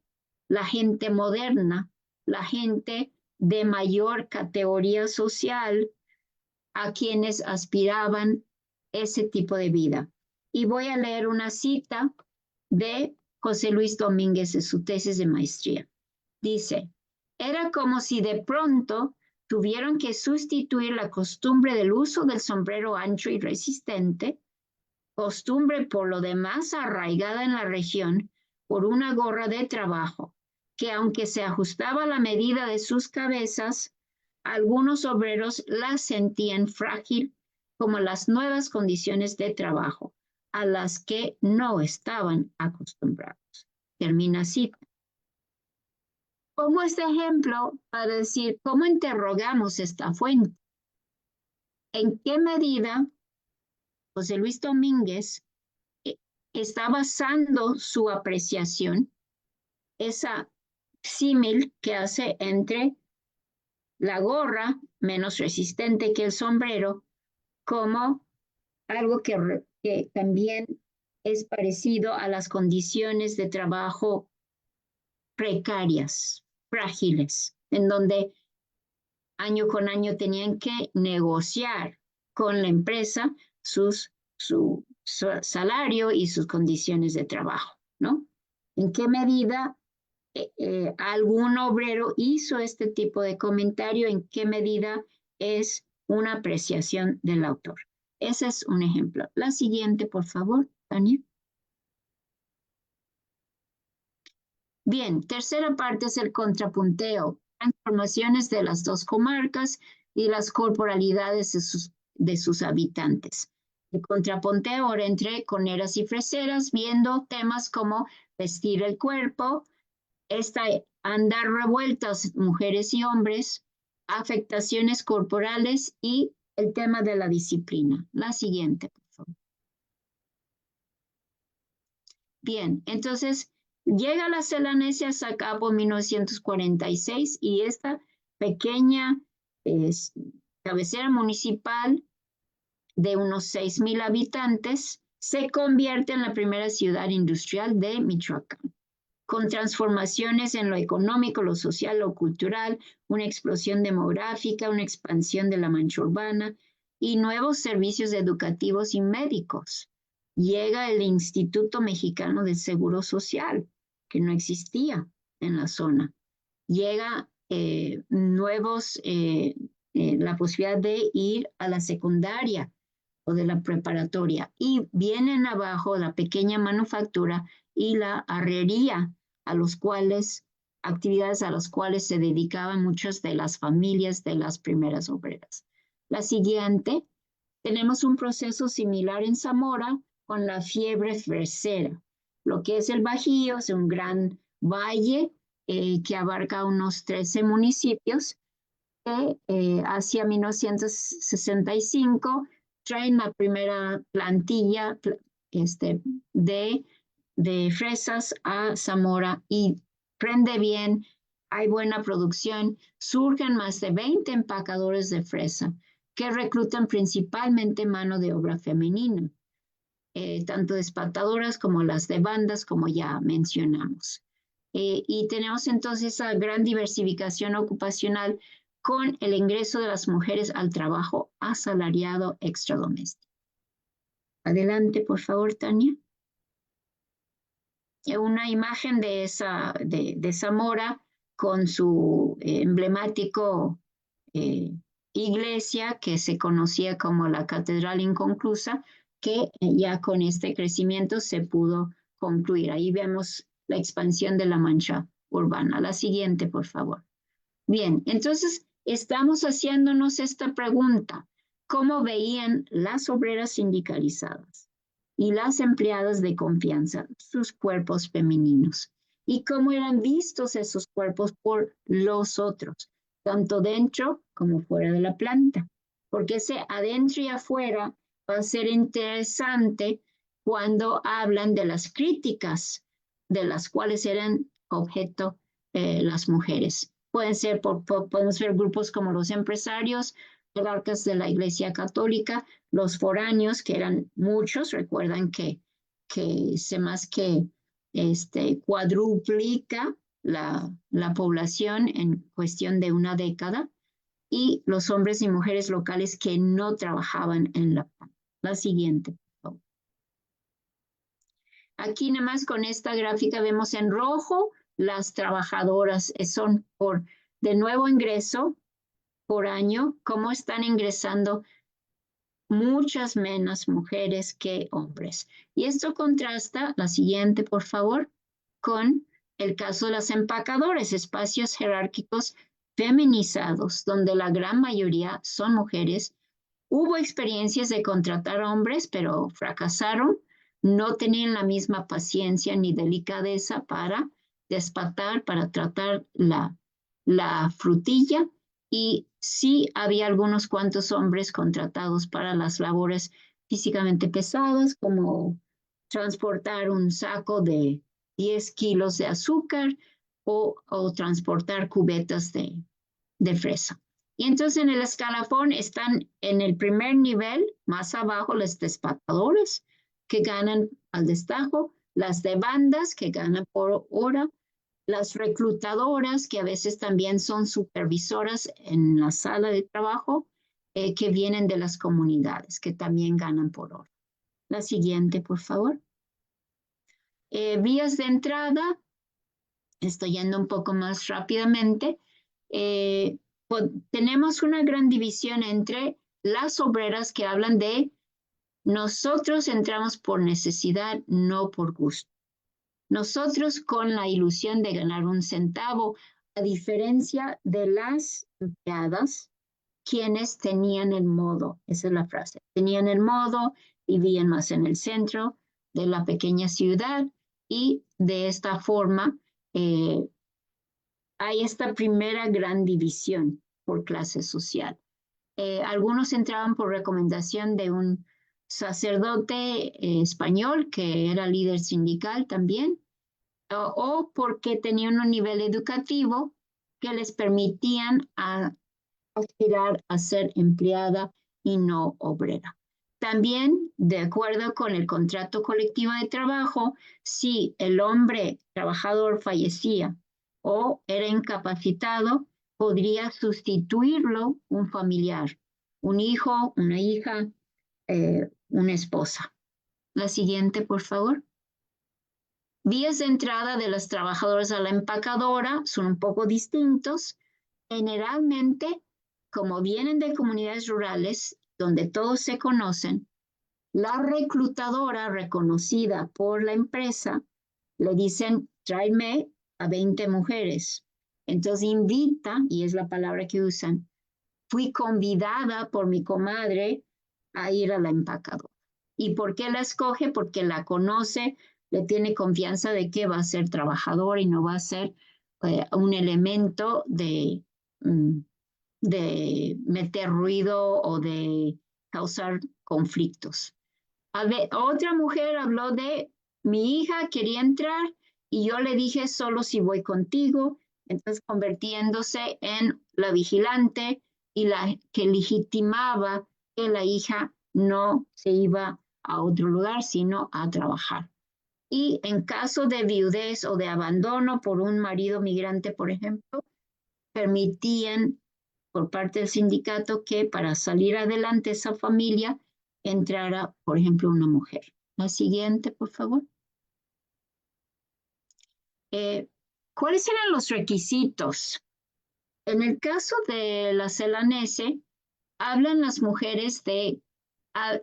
la gente moderna, la gente de mayor categoría social, a quienes aspiraban ese tipo de vida. Y voy a leer una cita de José Luis Domínguez en su tesis de maestría. Dice, era como si de pronto tuvieron que sustituir la costumbre del uso del sombrero ancho y resistente, costumbre por lo demás arraigada en la región, por una gorra de trabajo, que aunque se ajustaba a la medida de sus cabezas, algunos obreros la sentían frágil como las nuevas condiciones de trabajo a las que no estaban acostumbrados. Termina así. Pongo este ejemplo para decir cómo interrogamos esta fuente. ¿En qué medida José Luis Domínguez está basando su apreciación, esa símil que hace entre la gorra, menos resistente que el sombrero, como algo que también es parecido a las condiciones de trabajo precarias, frágiles, en donde año con año tenían que negociar con la empresa su salario y sus condiciones de trabajo, ¿no? ¿En qué medida algún obrero hizo este tipo de comentario? ¿En qué medida es una apreciación del autor? Ese es un ejemplo. La siguiente, por favor, Tania. Bien, tercera parte es el contrapunteo, transformaciones de las dos comarcas y las corporalidades de sus habitantes. El contrapunteo ahora entre coneras y freseras, viendo temas como vestir el cuerpo, andar revueltas mujeres y hombres, afectaciones corporales y el tema de la disciplina. La siguiente, por favor. Bien, entonces llega la Celanesias a cabo en 1946 y esta pequeña cabecera municipal de unos 6,000 habitantes se convierte en la primera ciudad industrial de Michoacán, con transformaciones en lo económico, lo social, lo cultural, una explosión demográfica, una expansión de la mancha urbana y nuevos servicios educativos y médicos. Llega el Instituto Mexicano del Seguro Social, que no existía en la zona. Llega la posibilidad de ir a la secundaria o de la preparatoria, y vienen abajo la pequeña manufactura y la herrería, actividades a las cuales se dedicaban muchas de las familias de las primeras obreras. La siguiente, tenemos un proceso similar en Zamora con la fiebre fresera. Lo que es el Bajío es un gran valle que abarca unos 13 municipios que hacia 1965 traen la primera plantilla de fresas a Zamora y prende bien, hay buena producción, surgen más de 20 empacadores de fresa que reclutan principalmente mano de obra femenina, tanto despatadoras como las de bandas, como ya mencionamos. Y tenemos entonces esa gran diversificación ocupacional con el ingreso de las mujeres al trabajo asalariado extradoméstico. Adelante, por favor, Tania. Una imagen de Zamora con su emblemático iglesia que se conocía como la Catedral Inconclusa, que ya con este crecimiento se pudo concluir. Ahí vemos la expansión de la mancha urbana. La siguiente, por favor. Bien, entonces estamos haciéndonos esta pregunta. ¿Cómo veían las obreras sindicalizadas y las empleadas de confianza sus cuerpos femeninos? ¿Y cómo eran vistos esos cuerpos por los otros, tanto dentro como fuera de la planta? Porque ese adentro y afuera va a ser interesante cuando hablan de las críticas de las cuales eran objeto las mujeres. Podemos ver grupos como los empresarios, jerarcas de la Iglesia Católica, los foráneos, que eran muchos. Recuerdan que se más que cuadruplica la población en cuestión de una década, y los hombres y mujeres locales que no trabajaban en la planta. La siguiente, por favor. Aquí nada más con esta gráfica vemos en rojo las trabajadoras, son por de nuevo ingreso, por año, cómo están ingresando muchas menos mujeres que hombres. Y esto contrasta, la siguiente, por favor, con el caso de las empacadoras, espacios jerárquicos feminizados, donde la gran mayoría son mujeres. Hubo experiencias de contratar hombres, pero fracasaron. No tenían la misma paciencia ni delicadeza para despatar, para tratar la frutilla. Y sí había algunos cuantos hombres contratados para las labores físicamente pesadas, como transportar un saco de 10 kilos de azúcar o transportar cubetas de fresa. Y entonces en el escalafón están en el primer nivel, más abajo, los despatadores que ganan al destajo, las de bandas que ganan por hora, las reclutadoras que a veces también son supervisoras en la sala de trabajo, que vienen de las comunidades, que también ganan por hora. La siguiente, por favor. Vías de entrada, estoy yendo un poco más rápidamente. Tenemos una gran división entre las obreras que hablan de nosotros entramos por necesidad, no por gusto. Nosotros con la ilusión de ganar un centavo, a diferencia de las empleadas, quienes tenían el modo, esa es la frase, tenían el modo, vivían más en el centro de la pequeña ciudad y de esta forma hay esta primera gran división por clase social. Algunos entraban por recomendación de un sacerdote español que era líder sindical también, o porque tenían un nivel educativo que les permitían aspirar a ser empleada y no obrera. También, de acuerdo con el contrato colectivo de trabajo, si el hombre trabajador fallecía o era incapacitado, podría sustituirlo un familiar, un hijo, una hija, una esposa. La siguiente, por favor. Vías de entrada de los trabajadores a la empacadora son un poco distintos. Generalmente, como vienen de comunidades rurales donde todos se conocen, la reclutadora reconocida por la empresa le dicen, tráeme a 20 mujeres. Entonces invita, y es la palabra que usan, fui convidada por mi comadre a ir a la empacadora. ¿Y por qué la escoge? Porque la conoce, le tiene confianza de que va a ser trabajador y no va a ser un elemento de meter ruido o de causar conflictos. Otra mujer habló de mi hija quería entrar y yo le dije solo si voy contigo, entonces convirtiéndose en la vigilante y la que legitimaba que la hija no se iba a otro lugar, sino a trabajar. Y en caso de viudez o de abandono por un marido migrante, por ejemplo, permitían por parte del sindicato que para salir adelante esa familia entrara, por ejemplo, una mujer. La siguiente, por favor. ¿Cuáles eran los requisitos? En el caso de la celanese, hablan las mujeres de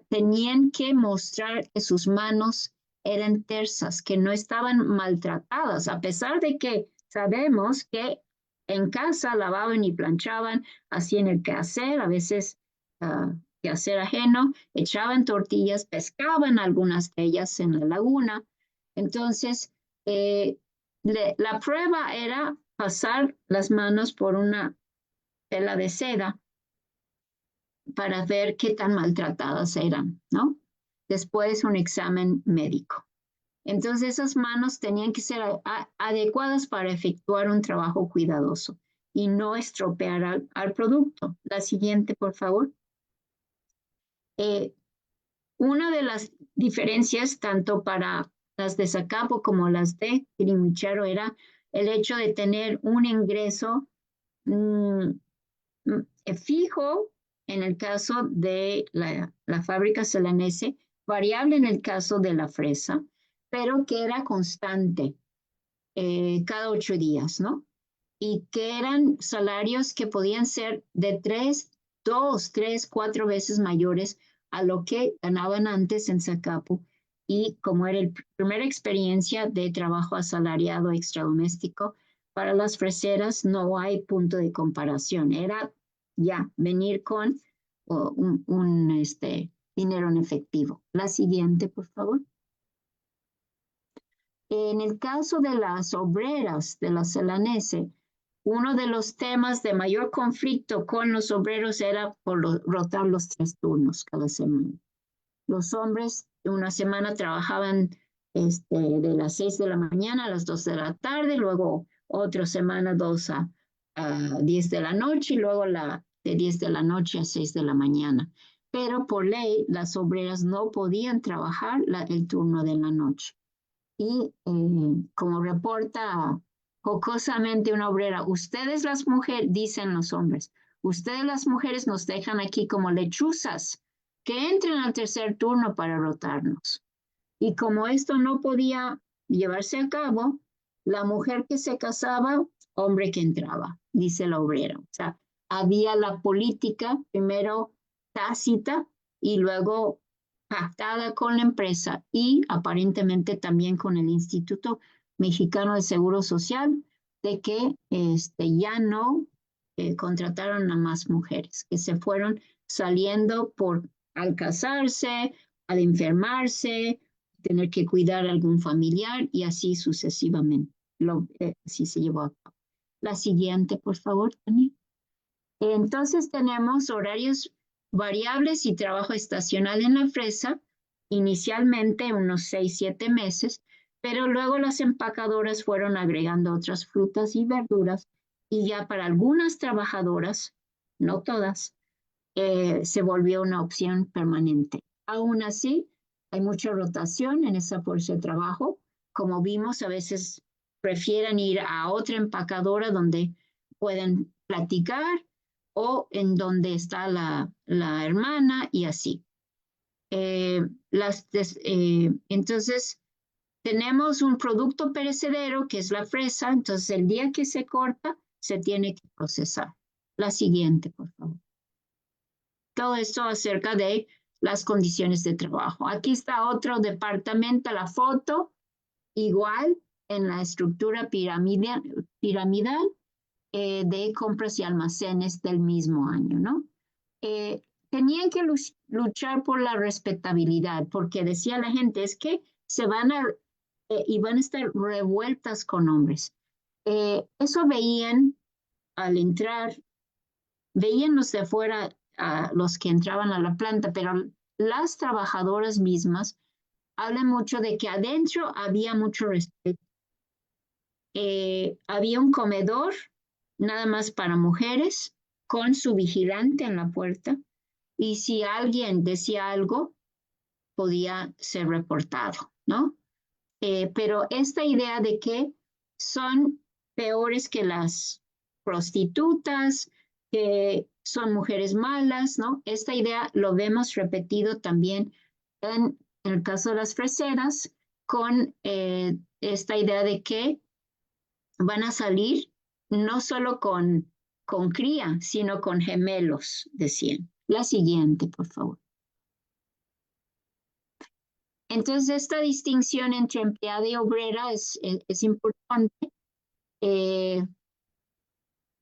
tenían que mostrar que sus manos eran tersas, que no estaban maltratadas, a pesar de que sabemos que en casa lavaban y planchaban, hacían el quehacer, a veces quehacer ajeno, echaban tortillas, pescaban algunas de ellas en la laguna. Entonces, la prueba era pasar las manos por una tela de seda para ver qué tan maltratadas eran, ¿no? Después un examen médico. Entonces esas manos tenían que ser adecuadas para efectuar un trabajo cuidadoso y no estropear al producto. La siguiente, por favor. Una de las diferencias, tanto para las de Zacapo como las de Quilimucharo, era el hecho de tener un ingreso fijo en el caso de la fábrica celanese, variable en el caso de la fresa, pero que era constante cada 8 días, ¿no? y que eran salarios que podían ser de 4 veces mayores a lo que ganaban antes en Zacapu. Y como era la primera experiencia de trabajo asalariado extradoméstico, para las freseras no hay punto de comparación. Era ya venir con un dinero en efectivo. La siguiente, por favor. En el caso de las obreras de la Celanese, uno de los temas de mayor conflicto con los obreros era por rotar los 3 turnos cada semana. Los hombres una semana trabajaban de las 6 de la mañana a las 2 de la tarde, luego otra semana 2 a 10 de la noche y luego de 10 de la noche a 6 de la mañana. Pero por ley las obreras no podían trabajar el turno de la noche. Y como reporta jocosamente una obrera, ustedes las mujeres, dicen los hombres, ustedes las mujeres nos dejan aquí como lechuzas, que entren al tercer turno para rotarnos. Y como esto no podía llevarse a cabo, la mujer que se casaba, hombre que entraba, dice la obrera. O sea, había la política, primero tácita y luego pactada con la empresa y aparentemente también con el Instituto Mexicano de Seguro Social, de que ya no contrataron a más mujeres, que se fueron saliendo al casarse, al enfermarse, tener que cuidar a algún familiar y así sucesivamente. Así se llevó a cabo. La siguiente, por favor, Tania. Entonces tenemos horarios variables y trabajo estacional en la fresa, inicialmente unos 6, 7 meses, pero luego las empacadoras fueron agregando otras frutas y verduras y ya para algunas trabajadoras, no todas, se volvió una opción permanente. Aún así, hay mucha rotación en esa fuerza de trabajo. Como vimos, a veces prefieren ir a otra empacadora donde pueden platicar o en donde está la hermana y así. Entonces, tenemos un producto perecedero que es la fresa, entonces el día que se corta, se tiene que procesar. La siguiente, por favor. Todo esto acerca de las condiciones de trabajo. Aquí está otro departamento, la foto, igual en la estructura piramidal de compras y almacenes del mismo año, ¿no? Tenían que luchar por la respetabilidad, porque decía la gente, es que van a estar revueltas con hombres. Eso veían al entrar, veían los de afuera, los que entraban a la planta, pero las trabajadoras mismas hablan mucho de que adentro había mucho respeto. Había un comedor nada más para mujeres con su vigilante en la puerta y si alguien decía algo podía ser reportado, ¿no? Pero esta idea de que son peores que las prostitutas, que son mujeres malas, ¿no? Esta idea lo vemos repetido también en el caso de las freseras, con esta idea de que van a salir no solo con cría, sino con gemelos, decían. La siguiente, por favor. Entonces, esta distinción entre empleada y obrera es importante.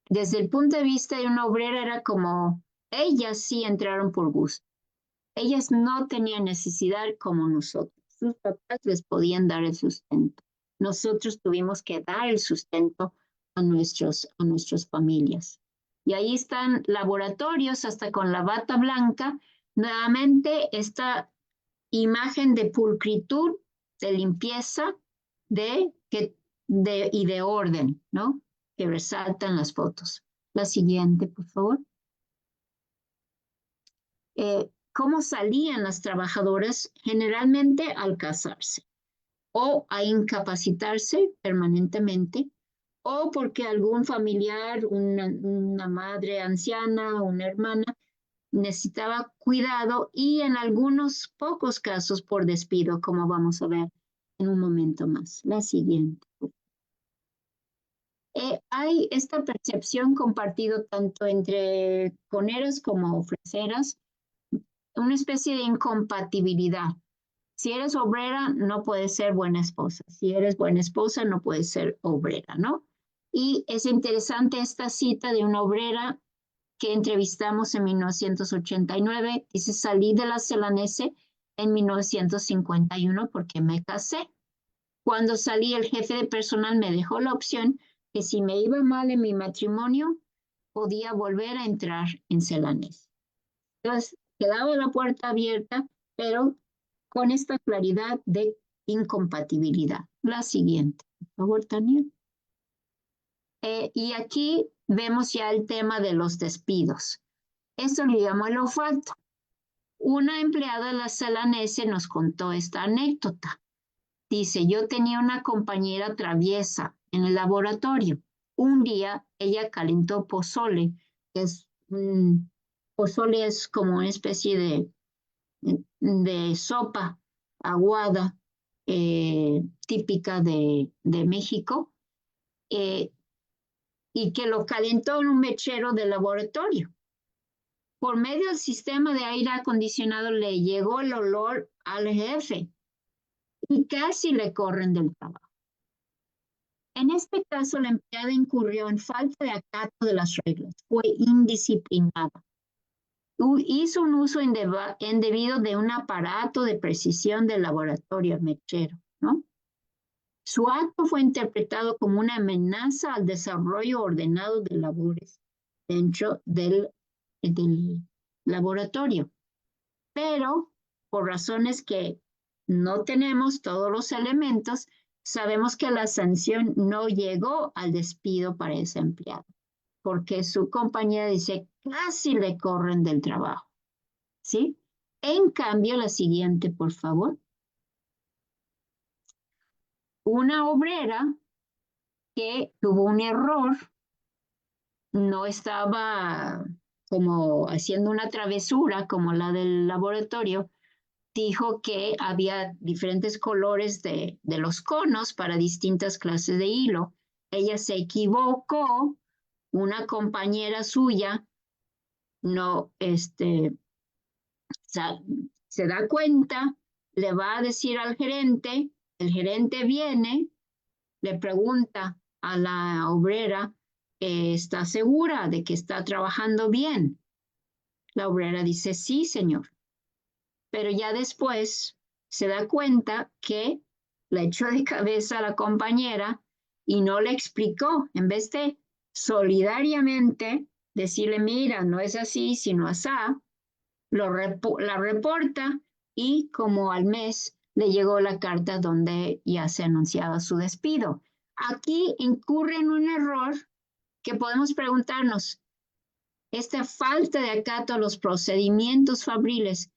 Desde el punto de vista de una obrera era como, ellas sí entraron por gusto. Ellas no tenían necesidad como nosotros. Sus papás les podían dar el sustento. Nosotros tuvimos que dar el sustento a nuestras familias. Y ahí están laboratorios hasta con la bata blanca. Nuevamente esta imagen de pulcritud, de limpieza y de orden, ¿no? Que resaltan las fotos. La siguiente, por favor. ¿Cómo salían las trabajadoras? Generalmente al casarse o a incapacitarse permanentemente o porque algún familiar, una madre anciana, una hermana, necesitaba cuidado y en algunos pocos casos por despido, como vamos a ver en un momento más. La siguiente. Hay esta percepción compartida tanto entre coneras como freseras, una especie de incompatibilidad. Si eres obrera, no puedes ser buena esposa. Si eres buena esposa, no puedes ser obrera, ¿no? Y es interesante esta cita de una obrera que entrevistamos en 1989. Dice, salí de la Celanese en 1951 porque me casé. Cuando salí, el jefe de personal me dejó la opción que si me iba mal en mi matrimonio, podía volver a entrar en Celanese. Entonces, quedaba la puerta abierta, pero con esta claridad de incompatibilidad. La siguiente, por favor, Tania. Y aquí vemos ya el tema de los despidos. Esto le llamo el olfato. Una empleada de la Celanese nos contó esta anécdota. Dice, yo tenía una compañera traviesa en el laboratorio. Un día ella calentó pozole, que es pozole es como una especie de sopa aguada típica de México, y que lo calentó en un mechero del laboratorio. Por medio del sistema de aire acondicionado le llegó el olor al jefe y casi le corren del trabajo. En este caso, la empleada incurrió en falta de acato de las reglas, fue indisciplinada. Hizo un uso indebido de un aparato de precisión del laboratorio mechero, ¿no? Su acto fue interpretado como una amenaza al desarrollo ordenado de labores dentro del laboratorio. Pero, por razones que no tenemos todos los elementos, sabemos que la sanción no llegó al despido para ese empleado, porque su compañera dice, casi le corren del trabajo, ¿sí? En cambio, la siguiente, por favor. Una obrera que tuvo un error, no estaba como haciendo una travesura como la del laboratorio, dijo que había diferentes colores de los conos para distintas clases de hilo. Ella se equivocó, una compañera suya no, se da cuenta, le va a decir al gerente, el gerente viene, le pregunta a la obrera, ¿está segura de que está trabajando bien? La obrera dice, sí, señor. Pero ya después se da cuenta que le echó de cabeza a la compañera y no le explicó. En vez de solidariamente decirle, mira, no es así, sino asá, la reporta y como al mes le llegó la carta donde ya se anunciaba su despido. Aquí incurre en un error que podemos preguntarnos, esta falta de acato a los procedimientos fabriles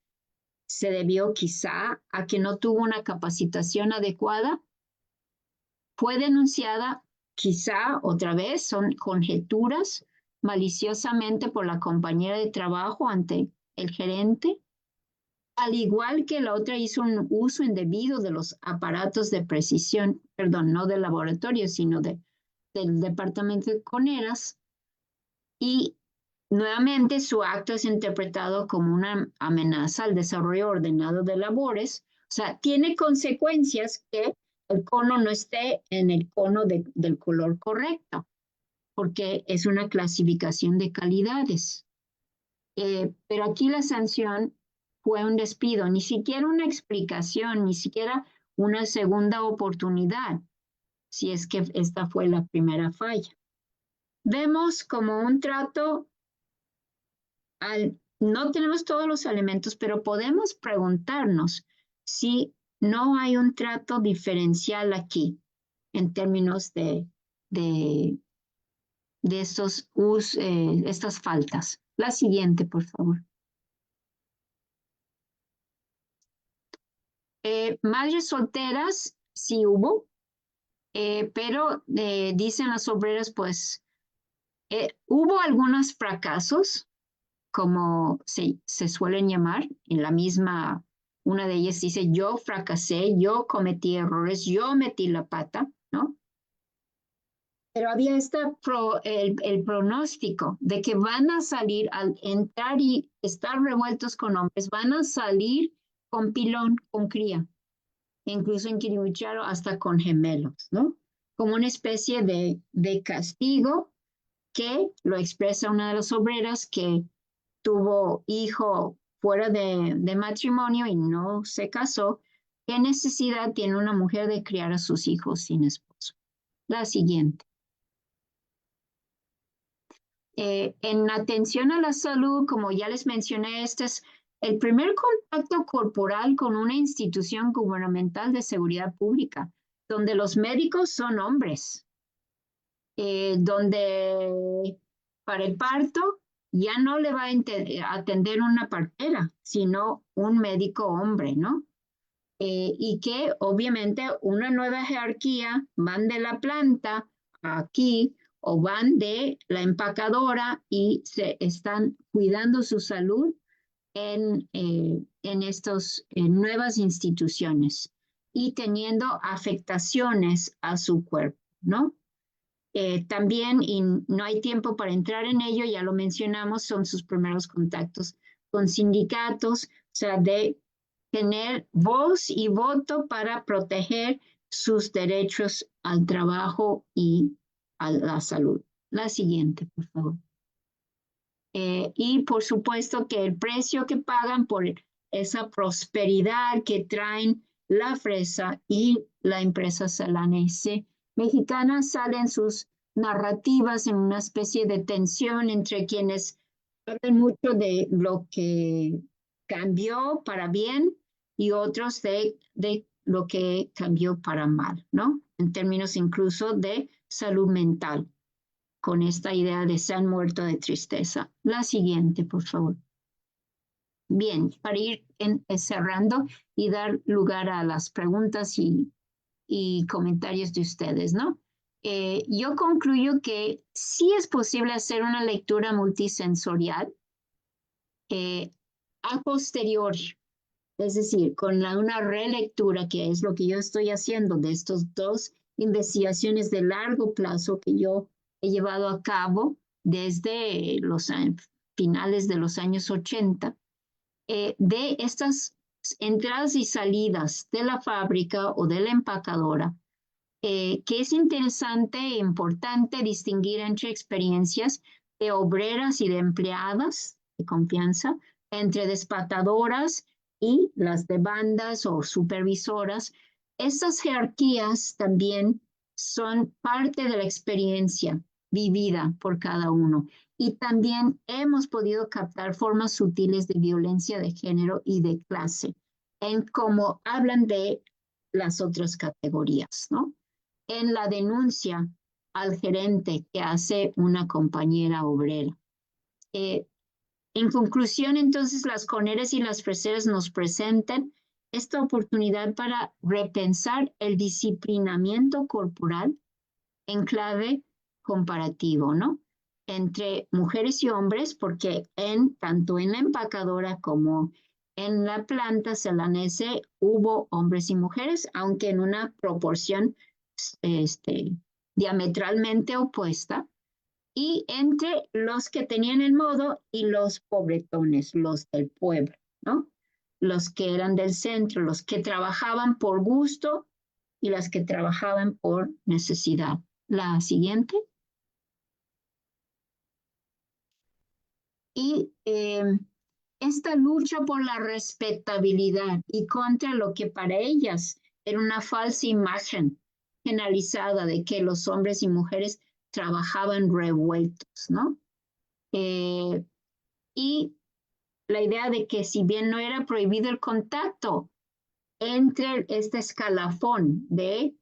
se debió quizá a que no tuvo una capacitación adecuada. Fue denunciada quizá otra vez, son conjeturas, maliciosamente por la compañera de trabajo ante el gerente, al igual que la otra hizo un uso indebido de los aparatos de precisión, perdón, no del laboratorio, sino del departamento de coneras, y nuevamente su acto es interpretado como una amenaza al desarrollo ordenado de labores, o sea, tiene consecuencias que el cono no esté en el cono del color correcto, porque es una clasificación de calidades. Pero aquí la sanción fue un despido, ni siquiera una explicación, ni siquiera una segunda oportunidad, si es que esta fue la primera falla. Vemos como un trato, no tenemos todos los elementos, pero podemos preguntarnos si no hay un trato diferencial aquí en términos de estas faltas. La siguiente, por favor. Madres solteras, sí hubo, pero dicen las obreras, pues, hubo algunos fracasos, como se suelen llamar, en la misma, una de ellas dice, yo fracasé, yo cometí errores, yo metí la pata, ¿no? Pero había el pronóstico de que van a salir, al entrar y estar revueltos con hombres, van a salir con pilón, con cría, incluso en Kilimanjaro hasta con gemelos, ¿no? Como una especie de castigo que lo expresa una de las obreras que tuvo hijo fuera de matrimonio y no se casó. ¿Qué necesidad tiene una mujer de criar a sus hijos sin esposo? La siguiente. En atención a la salud, como ya les mencioné, este es el primer contacto corporal con una institución gubernamental de seguridad pública, donde los médicos son hombres, donde para el parto ya no le va a atender una partera, sino un médico hombre, ¿no? Y que obviamente una nueva jerarquía van de la planta aquí o van de la empacadora y se están cuidando su salud en estas nuevas instituciones y teniendo afectaciones a su cuerpo, ¿no? También, y no hay tiempo para entrar en ello, ya lo mencionamos, son sus primeros contactos con sindicatos, o sea, de tener voz y voto para proteger sus derechos al trabajo y a la salud. La siguiente, por favor. Y por supuesto que el precio que pagan por esa prosperidad que traen la fresa y la empresa salanense mexicana salen sus narrativas en una especie de tensión entre quienes hablan mucho de lo que cambió para bien y otros de lo que cambió para mal, ¿no? En términos incluso de salud mental, con esta idea de se han muerto de tristeza. La siguiente, por favor. Bien, para ir cerrando y dar lugar a las preguntas y comentarios de ustedes, ¿no? Yo concluyo que sí es posible hacer una lectura multisensorial a posteriori, es decir, con una relectura, que es lo que yo estoy haciendo de estos dos investigaciones de largo plazo que yo he llevado a cabo desde los finales de los años 80, de estas entradas y salidas de la fábrica o de la empacadora, que es interesante e importante distinguir entre experiencias de obreras y de empleadas de confianza, entre despatadoras y las de bandas o supervisoras. Estas jerarquías también son parte de la experiencia vivida por cada uno. Y también hemos podido captar formas sutiles de violencia de género y de clase, en cómo hablan de las otras categorías, ¿no? En la denuncia al gerente que hace una compañera obrera. En conclusión, entonces, las coneras y las freseras nos presentan esta oportunidad para repensar el disciplinamiento corporal en clave comparativo, ¿no? Entre mujeres y hombres, porque tanto en la empacadora como en la planta salanense hubo hombres y mujeres, aunque en una proporción diametralmente opuesta, y entre los que tenían el modo y los pobretones, los del pueblo, ¿no? Los que eran del centro, los que trabajaban por gusto y las que trabajaban por necesidad. La siguiente. Y esta lucha por la respetabilidad y contra lo que para ellas era una falsa imagen generalizada de que los hombres y mujeres trabajaban revueltos, ¿no? Y la idea de que si bien no era prohibido el contacto entre este escalafón de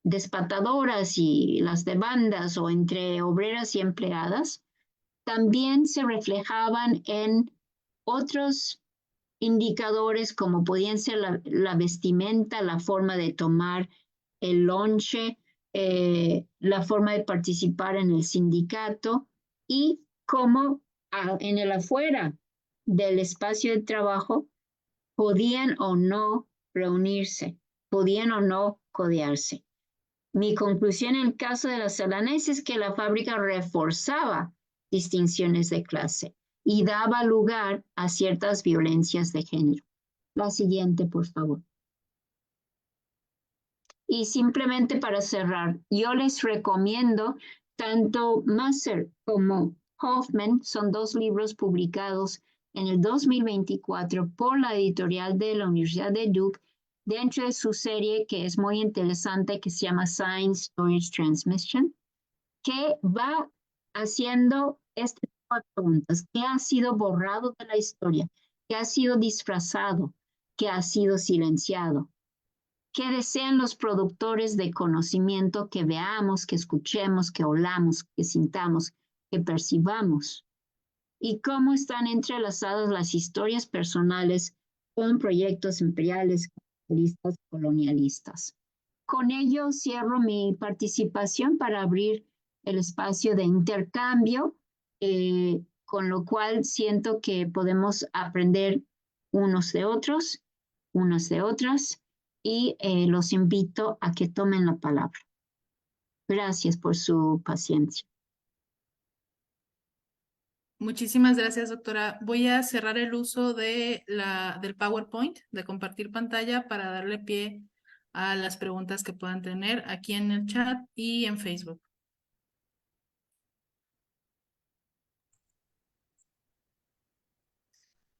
despatadoras y las de bandas o entre obreras y empleadas, también se reflejaban en otros indicadores como podían ser la vestimenta, la forma de tomar el lonche, la forma de participar en el sindicato y cómo en el afuera del espacio de trabajo podían o no reunirse, podían o no codearse. Mi conclusión en el caso de la Celanese es que la fábrica reforzaba distinciones de clase y daba lugar a ciertas violencias de género. La siguiente, por favor. Y simplemente para cerrar, yo les recomiendo tanto Masser como Hoffman, son dos libros publicados en el 2024 por la editorial de la Universidad de Duke, dentro de su serie que es muy interesante, que se llama Science Storage Transmission, que va haciendo este tipo de preguntas. ¿Qué ha sido borrado de la historia? ¿Qué ha sido disfrazado? ¿Qué ha sido silenciado? ¿Qué desean los productores de conocimiento que veamos, que escuchemos, que olamos, que sintamos, que percibamos? ¿Y cómo están entrelazadas las historias personales con proyectos imperiales, capitalistas, colonialistas? Con ello cierro mi participación para abrir el espacio de intercambio, con lo cual siento que podemos aprender unos de otros, unas de otras, y los invito a que tomen la palabra. Gracias por su paciencia. Muchísimas gracias, doctora. Voy a cerrar el uso de del PowerPoint, de compartir pantalla, para darle pie a las preguntas que puedan tener aquí en el chat y en Facebook.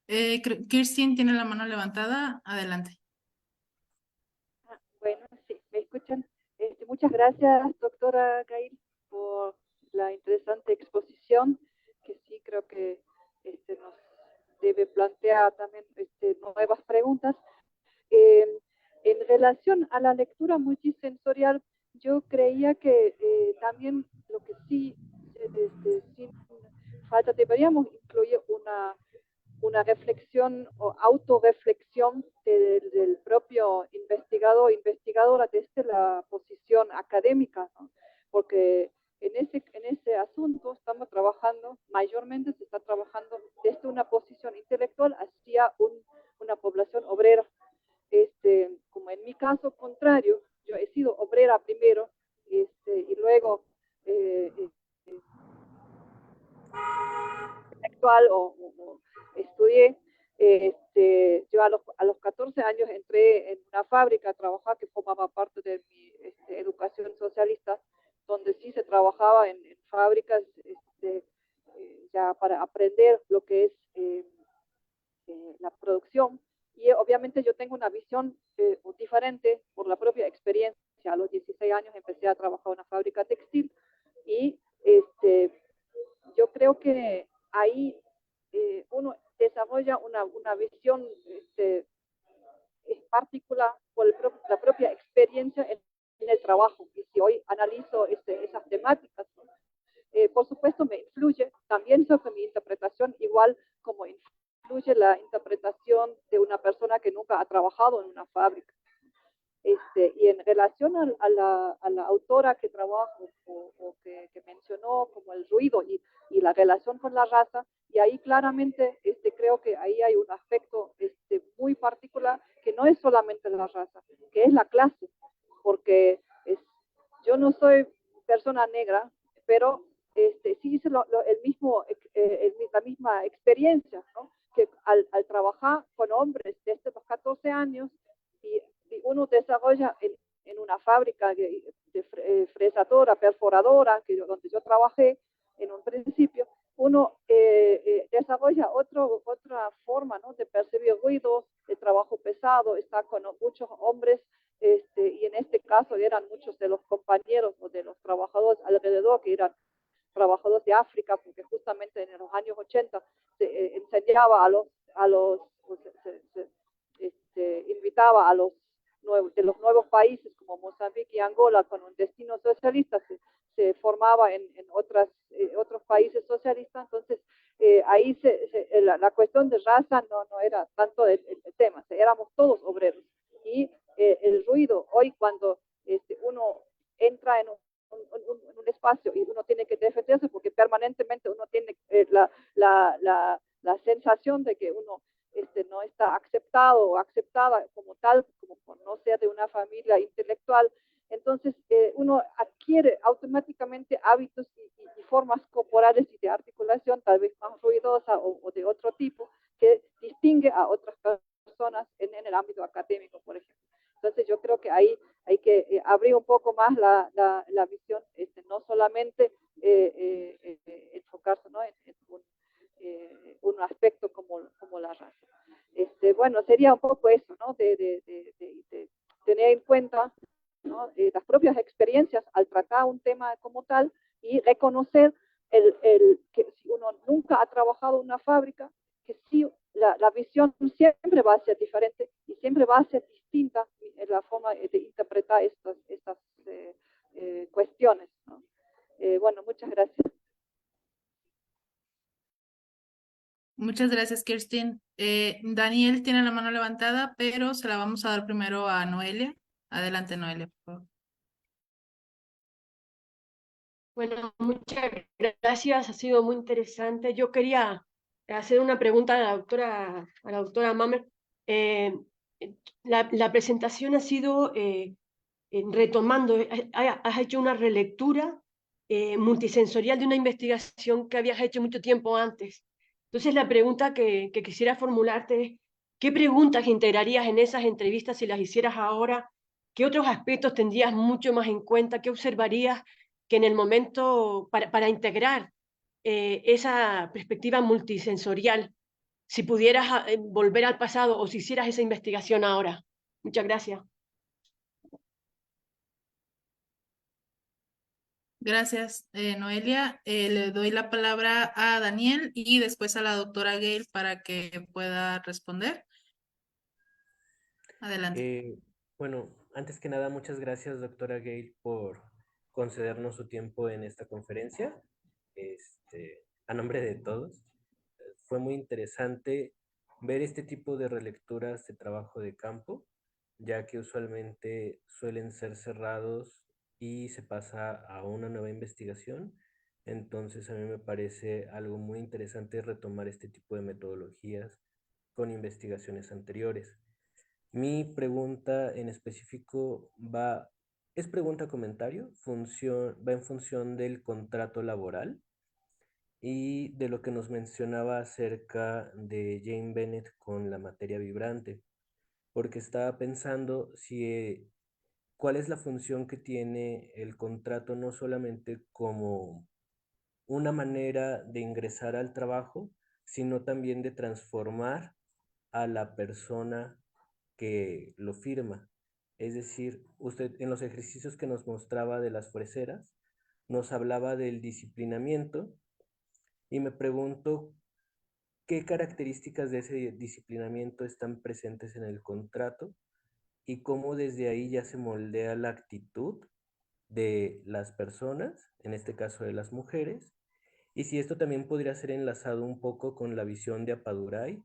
Kirsten tiene la mano levantada. Adelante. Bueno, sí, ¿me escuchan? Muchas gracias, doctora Gail, por la interesante exposición, que sí creo que nos debe plantear también nuevas preguntas. En relación a la lectura multisensorial, yo creía que también lo que sí, sin falta, deberíamos incluir una reflexión o autorreflexión del propio investigador o investigadora desde la posición académica, ¿no? Porque en ese asunto estamos trabajando, mayormente se está trabajando desde una posición intelectual hacia una población obrera. Como en mi caso contrario, yo he sido obrera primero, y luego intelectual o estudié. Yo a los 14 años entré en una fábrica a trabajar que formaba parte de mi educación socialista, donde sí se trabajaba en fábricas ya para aprender lo que es la producción. Y obviamente yo tengo una visión diferente por la propia experiencia. A los 16 años empecé a trabajar en una fábrica textil y yo creo que ahí uno desarrolla una visión particular por la propia experiencia en el trabajo. Y si hoy analizo esas temáticas, por supuesto me influye también sobre mi interpretación, igual como influye la interpretación de una persona que nunca ha trabajado en una fábrica. Y en relación a la autora que trabajo o que mencionó como el ruido y la relación con la raza, y ahí claramente creo que ahí hay un aspecto muy particular que no es solamente la raza, que es la clase, porque yo no soy persona negra, pero sí hice la misma experiencia, ¿no? Que al trabajar con hombres desde los 14 años, y uno desarrolla en una fábrica de fresadora, perforadora, donde yo trabajé en un principio, uno desarrolla otra forma, ¿no? De percibir ruidos, de trabajo pesado, está con muchos hombres, y en este caso eran muchos de los compañeros o de los trabajadores alrededor que eran trabajadores de África, porque justamente en los años 80 se enseñaba invitaba a los de los nuevos países como Mozambique y Angola con un destino socialista, se formaba en otros países socialistas. Entonces ahí la cuestión de raza no era tanto el tema, éramos todos obreros. Y el ruido, hoy cuando uno entra en un espacio y uno tiene que defenderse porque permanentemente uno tiene la sensación de que uno no está aceptado o aceptada como tal, como por no ser de una familia intelectual. Entonces entonces uno adquiere automáticamente hábitos y formas corporales y de articulación tal vez más ruidosa o de otro tipo que distingue a otras personas en el ámbito académico, por ejemplo. Entonces yo creo que ahí hay que abrir un poco más la visión, no solamente enfocarse, ¿no?, en un aspecto como la raza. Bueno, sería un poco eso, ¿no?, de tener en cuenta, ¿no?, las propias experiencias al tratar un tema como tal y reconocer que si uno nunca ha trabajado en una fábrica, que sí, la visión siempre va a ser diferente y siempre va a ser distinta en la forma de interpretar estas cuestiones, ¿no? Bueno, muchas gracias. Muchas gracias, Kirsten. Daniel tiene la mano levantada, pero se la vamos a dar primero a Noelia. Adelante, Noelia, por favor. Bueno, muchas gracias, ha sido muy interesante. Yo quería hacer una pregunta a la doctora Mamer. La presentación ha sido retomando, has hecho una relectura multisensorial de una investigación que habías hecho mucho tiempo antes. Entonces la pregunta que quisiera formularte es, ¿qué preguntas integrarías en esas entrevistas si las hicieras ahora? ¿Qué otros aspectos tendrías mucho más en cuenta? ¿Qué observarías que en el momento para integrar esa perspectiva multisensorial, si pudieras volver al pasado o si hicieras esa investigación ahora? Muchas gracias. Gracias, Noelia. Le doy la palabra a Daniel y después a la doctora Gale para que pueda responder. Adelante. Bueno, antes que nada, muchas gracias, doctora Gale, por concedernos su tiempo en esta conferencia. A nombre de todos, fue muy interesante ver este tipo de relecturas de trabajo de campo, ya que usualmente suelen ser cerrados y se pasa a una nueva investigación. Entonces a mí me parece algo muy interesante retomar este tipo de metodologías con investigaciones anteriores. Mi pregunta en específico es pregunta-comentario, va en función del contrato laboral y de lo que nos mencionaba acerca de Jane Bennett con la materia vibrante, porque estaba pensando cuál es la función que tiene el contrato no solamente como una manera de ingresar al trabajo, sino también de transformar a la persona que lo firma. Es decir, usted en los ejercicios que nos mostraba de las freseras, nos hablaba del disciplinamiento y me pregunto qué características de ese disciplinamiento están presentes en el contrato y cómo desde ahí ya se moldea la actitud de las personas, en este caso de las mujeres, y si esto también podría ser enlazado un poco con la visión de Appadurai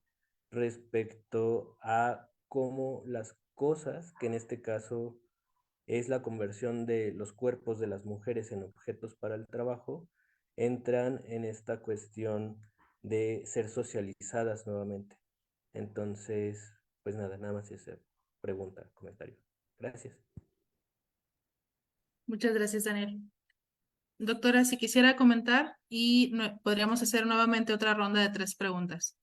respecto a cómo las cosas, que en este caso es la conversión de los cuerpos de las mujeres en objetos para el trabajo, entran en esta cuestión de ser socializadas nuevamente. Entonces, pues nada más esa pregunta, comentario. Gracias. Muchas gracias, Daniel. Doctora, si quisiera comentar y podríamos hacer nuevamente otra ronda de 3 preguntas.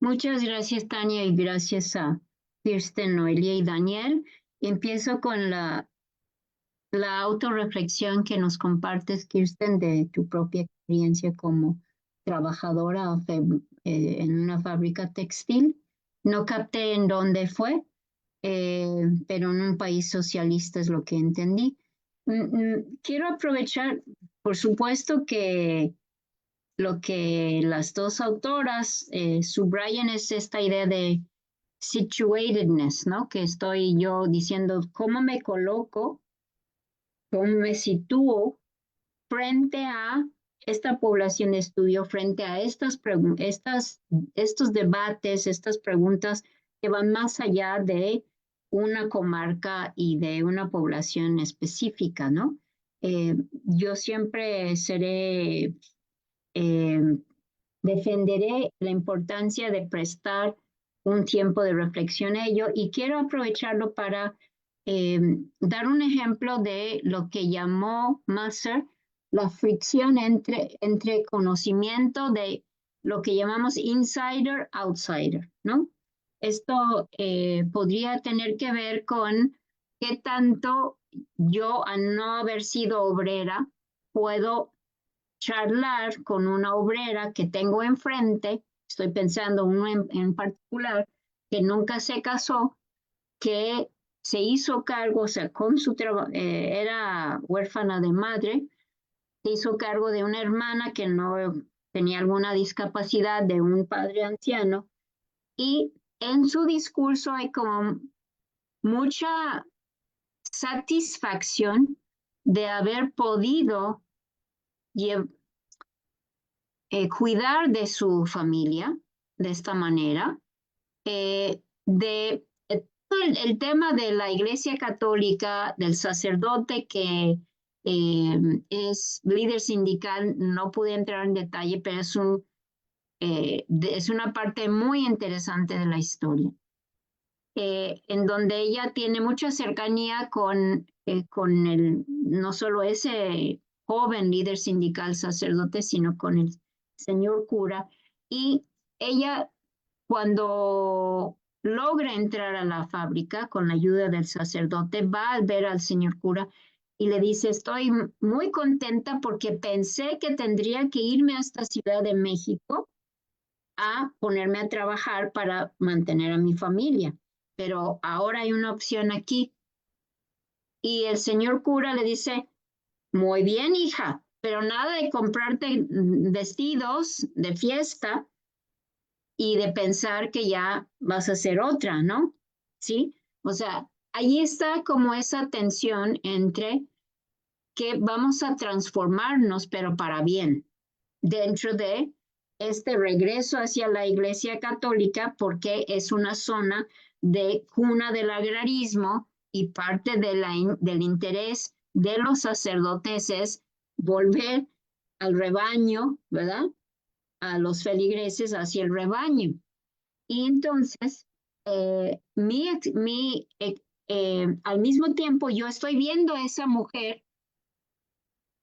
Muchas gracias, Tania, y gracias a Kirsten, Noelia y Daniel. Empiezo con la autorreflexión que nos compartes, Kirsten, de tu propia experiencia como trabajadora en una fábrica textil. No capté en dónde fue, pero en un país socialista es lo que entendí. Quiero aprovechar, por supuesto que lo que las dos autoras subrayan es esta idea de situatedness, ¿no? Que estoy yo diciendo, ¿cómo me coloco? ¿Cómo me sitúo frente a esta población de estudio, frente a estos debates, estas preguntas que van más allá de una comarca y de una población específica, ¿no? Yo siempre defenderé la importancia de prestar un tiempo de reflexión a ello y quiero aprovecharlo para dar un ejemplo de lo que llamó Musser la fricción entre conocimiento de lo que llamamos insider-outsider, ¿no? Esto podría tener que ver con qué tanto yo, al no haber sido obrera, puedo charlar con una obrera que tengo enfrente. Estoy pensando uno en particular que nunca se casó, que se hizo cargo, o sea, con su trabajo, era huérfana de madre, se hizo cargo de una hermana que no tenía alguna discapacidad, de un padre anciano, y en su discurso hay como mucha satisfacción de haber podido cuidar de su familia de esta manera, el tema de la Iglesia Católica, del sacerdote que es líder sindical, no pude entrar en detalle, pero es una parte muy interesante de la historia, en donde ella tiene mucha cercanía con no solo ese joven líder sindical sacerdote, sino con el señor cura. Y ella, cuando logra entrar a la fábrica con la ayuda del sacerdote, va a ver al señor cura y le dice, estoy muy contenta porque pensé que tendría que irme hasta Ciudad de México a ponerme a trabajar para mantener a mi familia, pero ahora hay una opción aquí. Y el señor cura le dice, muy bien, hija, pero nada de comprarte vestidos de fiesta y de pensar que ya vas a ser otra, ¿no? ¿Sí? O sea, ahí está como esa tensión entre que vamos a transformarnos, pero para bien, dentro de este regreso hacia la Iglesia Católica, porque es una zona de cuna del agrarismo y parte del interés de los sacerdotes es volver al rebaño, ¿verdad? A los feligreses hacia el rebaño. Y entonces, al mismo tiempo, yo estoy viendo a esa mujer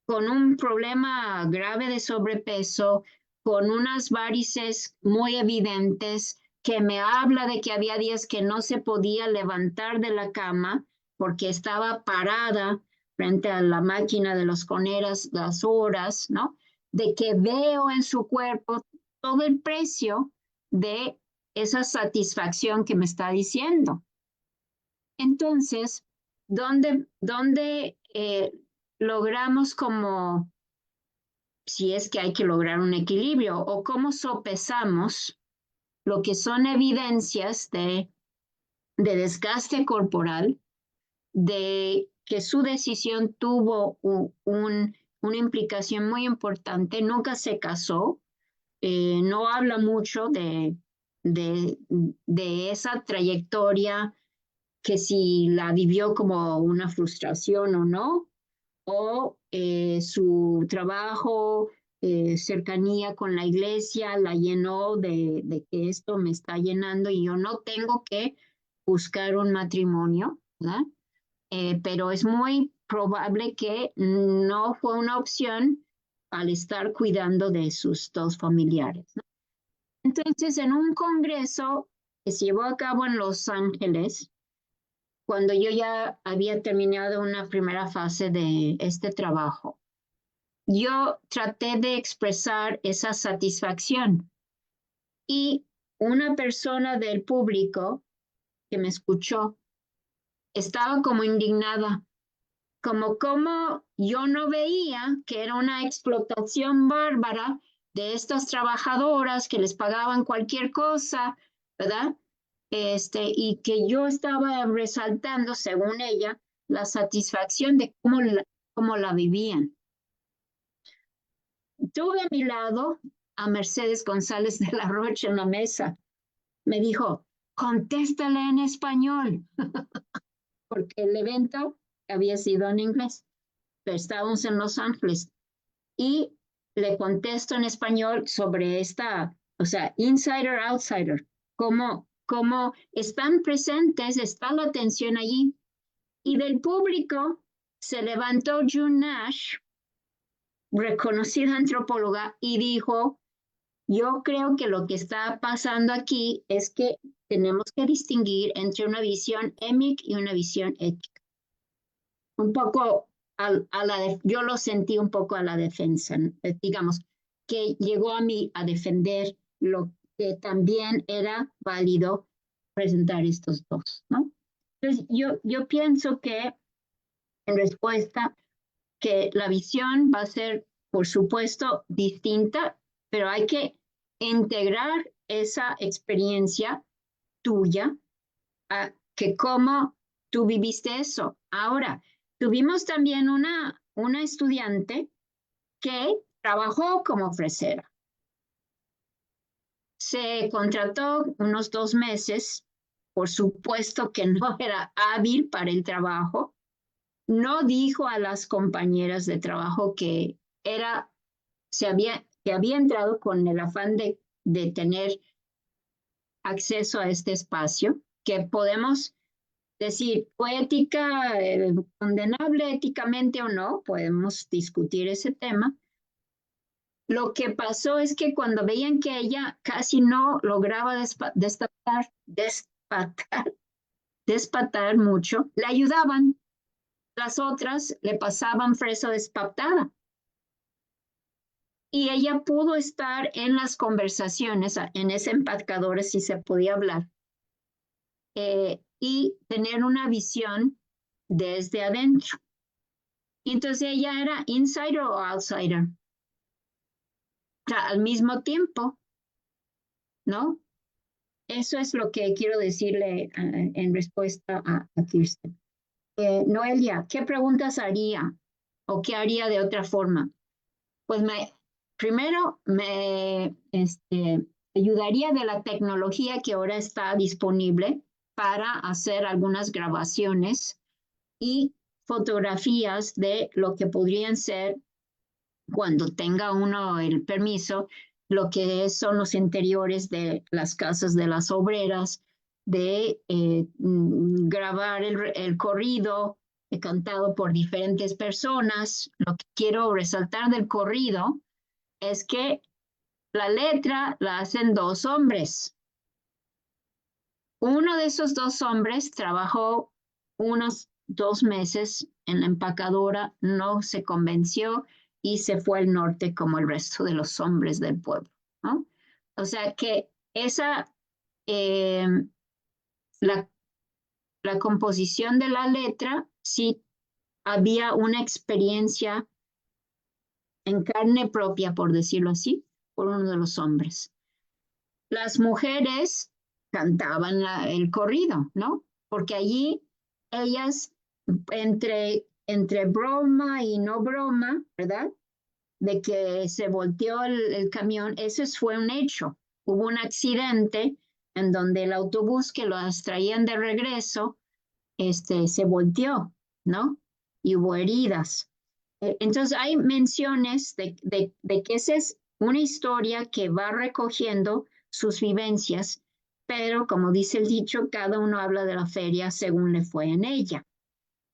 con un problema grave de sobrepeso, con unas varices muy evidentes, que me habla de que había días que no se podía levantar de la cama porque estaba parada frente a la máquina de los coneras las horas, ¿no? De que veo en su cuerpo todo el precio de esa satisfacción que me está diciendo. Entonces, ¿dónde logramos como, si es que hay que lograr un equilibrio, o cómo sopesamos lo que son evidencias de desgaste corporal, de que su decisión tuvo una implicación muy importante, nunca se casó, no habla mucho de esa trayectoria, que si la vivió como una frustración o no, o su trabajo, cercanía con la iglesia la llenó de que esto me está llenando y yo no tengo que buscar un matrimonio, ¿verdad? Pero es muy probable que no fue una opción al estar cuidando de sus dos familiares, ¿no? Entonces, en un congreso que se llevó a cabo en Los Ángeles, cuando yo ya había terminado una primera fase de este trabajo, yo traté de expresar esa satisfacción y una persona del público que me escuchó estaba como indignada, como yo no veía que era una explotación bárbara de estas trabajadoras que les pagaban cualquier cosa, ¿verdad? Y que yo estaba resaltando, según ella, la satisfacción de cómo la vivían. Tuve a mi lado a Mercedes González de la Rocha en la mesa. Me dijo, contéstale en español, porque el evento había sido en inglés, pero estábamos en Los Ángeles. Y le contesto en español sobre esta, o sea, insider, outsider, cómo como están presentes, está la atención allí. Y del público se levantó June Nash, reconocida antropóloga, y dijo, yo creo que lo que está pasando aquí es que tenemos que distinguir entre una visión émic y una visión ética. Un poco yo lo sentí un poco a la defensa, digamos, que llegó a mí a defender lo que también era válido presentar estos dos, ¿no? Entonces, yo pienso que en respuesta que la visión va a ser, por supuesto, distinta, pero hay que integrar esa experiencia tuya a que cómo tú viviste eso. Ahora, tuvimos también una estudiante que trabajó como fresera. Se contrató unos 2 meses, por supuesto que no era hábil para el trabajo. No dijo a las compañeras de trabajo que había entrado con el afán de tener acceso a este espacio, que podemos decir, ¿fue ética, condenable éticamente o no? Podemos discutir ese tema. Lo que pasó es que cuando veían que ella casi no lograba despatar mucho, le ayudaban. Las otras le pasaban fresa despatada. Y ella pudo estar en las conversaciones, en ese empacador, si se podía hablar, y tener una visión desde adentro. Y entonces ella era insider o outsider. O sea, al mismo tiempo, ¿no? Eso es lo que quiero decirle en respuesta a Kirsten. Noelia, ¿qué preguntas haría o qué haría de otra forma? Pues primero me ayudaría de la tecnología que ahora está disponible para hacer algunas grabaciones y fotografías de lo que podrían ser, cuando tenga uno el permiso, lo que son los interiores de las casas de las obreras, de grabar el corrido cantado por diferentes personas. Lo que quiero resaltar del corrido es que la letra la hacen 2 hombres. Uno de esos 2 hombres trabajó unos 2 meses en la empacadora, no se convenció y se fue al norte como el resto de los hombres del pueblo, ¿no? O sea que la composición de la letra, sí había una experiencia en carne propia, por decirlo así, por uno de los hombres. Las mujeres cantaban el corrido, ¿no? Porque allí ellas, entre broma y no broma, ¿verdad? De que se volteó el camión, eso fue un hecho. Hubo un accidente en donde el autobús que los traían de regreso, se volteó, ¿no? Y hubo heridas. Entonces hay menciones de que esa es una historia que va recogiendo sus vivencias, pero como dice el dicho, cada uno habla de la feria según le fue en ella.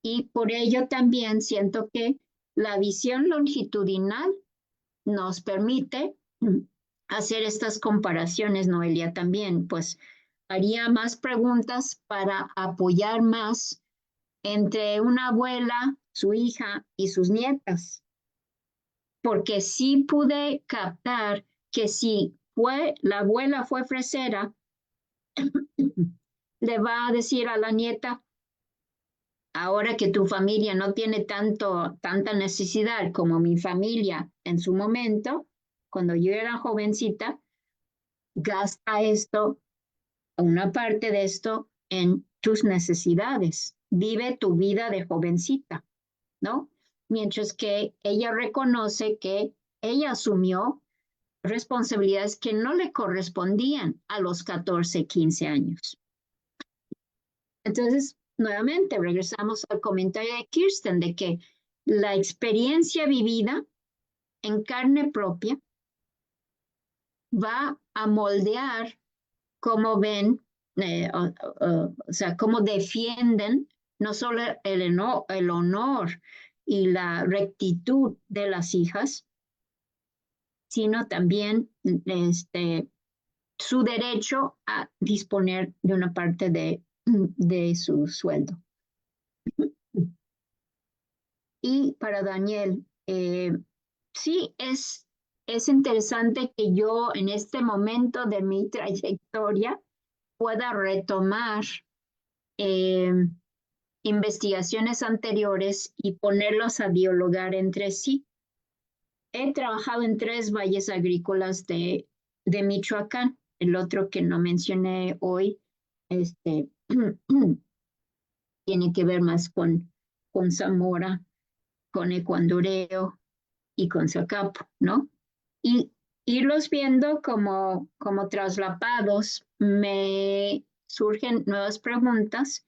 Y por ello también siento que la visión longitudinal nos permite hacer estas comparaciones. Noelia también, pues haría más preguntas para apoyar más entre una abuela, su hija y sus nietas, porque sí pude captar que si la abuela fue fresera, le va a decir a la nieta, ahora que tu familia no tiene tanta necesidad como mi familia en su momento, cuando yo era jovencita, gasta una parte de esto en tus necesidades. Vive tu vida de jovencita, ¿no? Mientras que ella reconoce que ella asumió responsabilidades que no le correspondían a los 14, 15 años. Entonces, nuevamente, regresamos al comentario de Kirsten de que la experiencia vivida en carne propia va a moldear cómo ven o sea, cómo defienden no solo el honor y la rectitud de las hijas, sino también su derecho a disponer de una parte de su sueldo. Y para Daniel, sí, es interesante que yo en este momento de mi trayectoria pueda retomar investigaciones anteriores y ponerlos a dialogar entre sí. He trabajado en 3 valles agrícolas de Michoacán. El otro que no mencioné hoy tiene que ver más con Zamora, con Ecuandureo y con Zacapo, ¿no? Y irlos viendo como traslapados, me surgen nuevas preguntas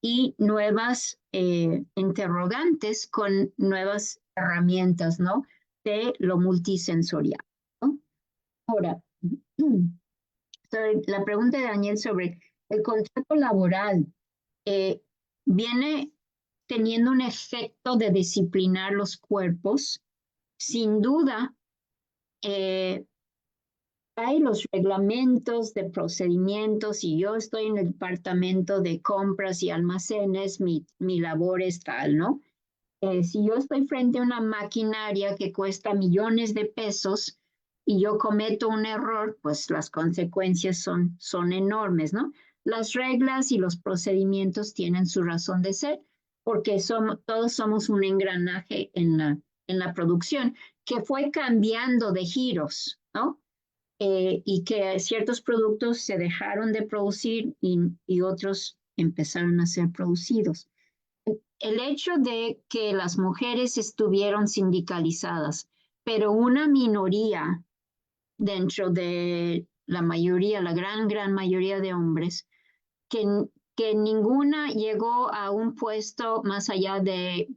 y nuevas interrogantes con nuevas herramientas, ¿no? De lo multisensorial, ¿no? Ahora, sobre la pregunta de Daniel sobre el contrato laboral, viene teniendo un efecto de disciplinar los cuerpos. Sin duda, hay los reglamentos de procedimientos y yo estoy en el departamento de compras y almacenes, mi labor es tal, ¿no? Si yo estoy frente a una maquinaria que cuesta millones de pesos y yo cometo un error, pues las consecuencias son enormes, ¿no? Las reglas y los procedimientos tienen su razón de ser porque todos somos un engranaje en la producción que fue cambiando de giros, ¿no? Y que ciertos productos se dejaron de producir y otros empezaron a ser producidos. El hecho de que las mujeres estuvieron sindicalizadas, pero una minoría dentro de la mayoría, la gran mayoría de hombres, que ninguna llegó a un puesto más allá de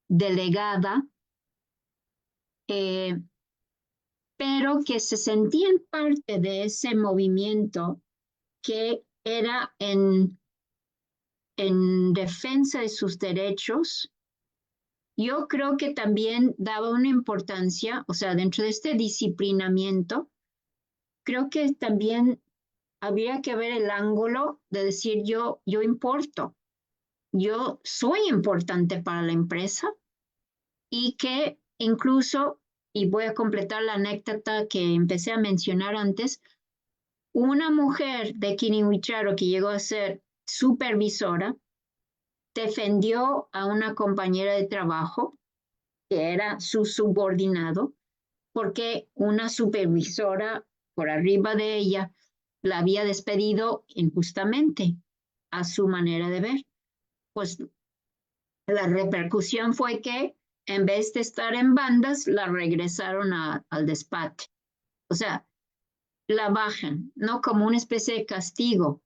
delegada, pero que se sentían parte de ese movimiento que era en defensa de sus derechos. Yo creo que también daba una importancia, o sea, dentro de este disciplinamiento, creo que también habría que ver el ángulo de decir yo importo, yo soy importante para la empresa y que incluso, y voy a completar la anécdota que empecé a mencionar antes, una mujer de Kiniwicharo que llegó a ser supervisora defendió a una compañera de trabajo que era su subordinado porque una supervisora por arriba de ella la había despedido injustamente a su manera de ver. Pues la repercusión fue que en vez de estar en bandas, la regresaron al despacho. O sea, la bajan, ¿no? Como una especie de castigo.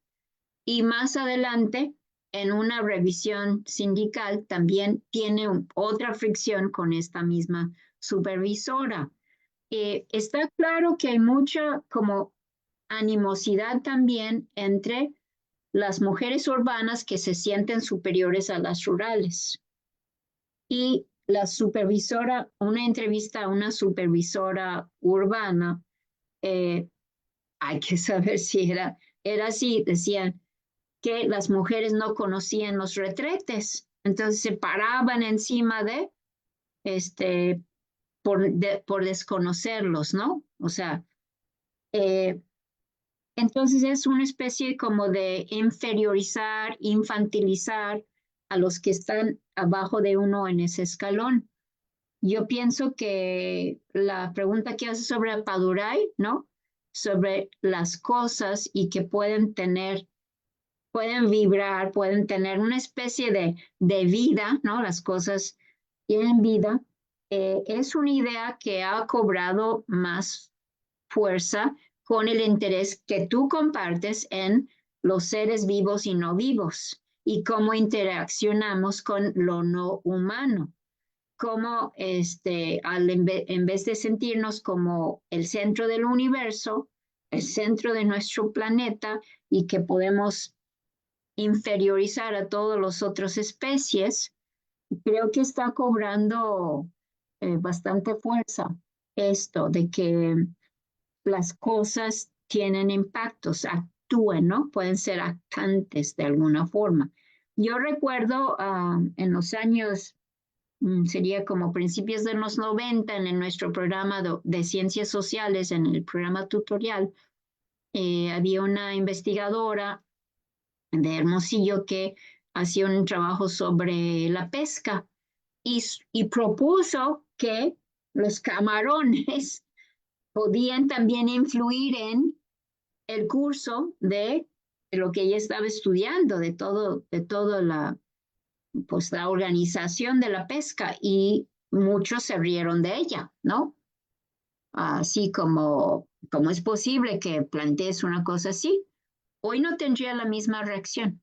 Y más adelante, en una revisión sindical, también tiene otra fricción con esta misma supervisora. Está claro que hay mucha como animosidad también entre las mujeres urbanas que se sienten superiores a las rurales. Y la supervisora, una entrevista a una supervisora urbana, hay que saber si era así, decían que las mujeres no conocían los retretes, entonces se paraban encima por desconocerlos, ¿no? O sea, entonces es una especie como de inferiorizar, infantilizar a los que están abajo de uno en ese escalón. Yo pienso que la pregunta que hace sobre Padurai, ¿no? Sobre las cosas y que pueden vibrar, pueden tener una especie de vida, ¿no? Las cosas tienen vida. Es una idea que ha cobrado más fuerza con el interés que tú compartes en los seres vivos y no vivos y cómo interaccionamos con lo no humano. Cómo en vez de sentirnos como el centro del universo, el centro de nuestro planeta y que podemos inferiorizar a todas las otras especies, creo que está cobrando bastante fuerza esto de que las cosas tienen impactos, actúen, ¿no? Pueden ser actantes de alguna forma. Yo recuerdo en los años, sería como principios de los 90, en nuestro programa de ciencias sociales, en el programa tutorial, había una investigadora de Hermosillo que hacía un trabajo sobre la pesca y propuso que los camarones podían también influir en el curso de lo que ella estaba estudiando, de todo pues, la organización de la pesca, y muchos se rieron de ella, ¿no? Así como es posible que plantees una cosa así. Hoy no tendría la misma reacción.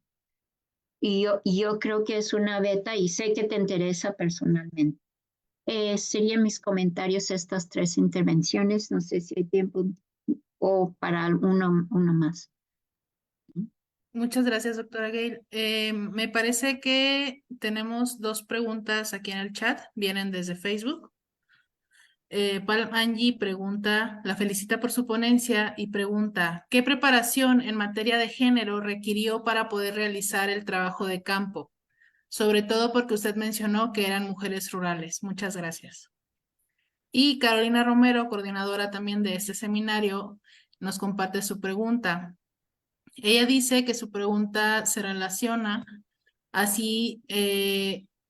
Y yo creo que es una beta y sé que te interesa personalmente. Serían mis comentarios a estas 3 intervenciones. No sé si hay tiempo o para uno más. Muchas gracias, doctora Gale. Me parece que tenemos 2 preguntas aquí en el chat, vienen desde Facebook. Palm Angie pregunta, la felicita por su ponencia y pregunta, ¿qué preparación en materia de género requirió para poder realizar el trabajo de campo? Sobre todo porque usted mencionó que eran mujeres rurales. Muchas gracias. Y Carolina Romero, coordinadora también de este seminario, nos comparte su pregunta. Ella dice que su pregunta se relaciona así,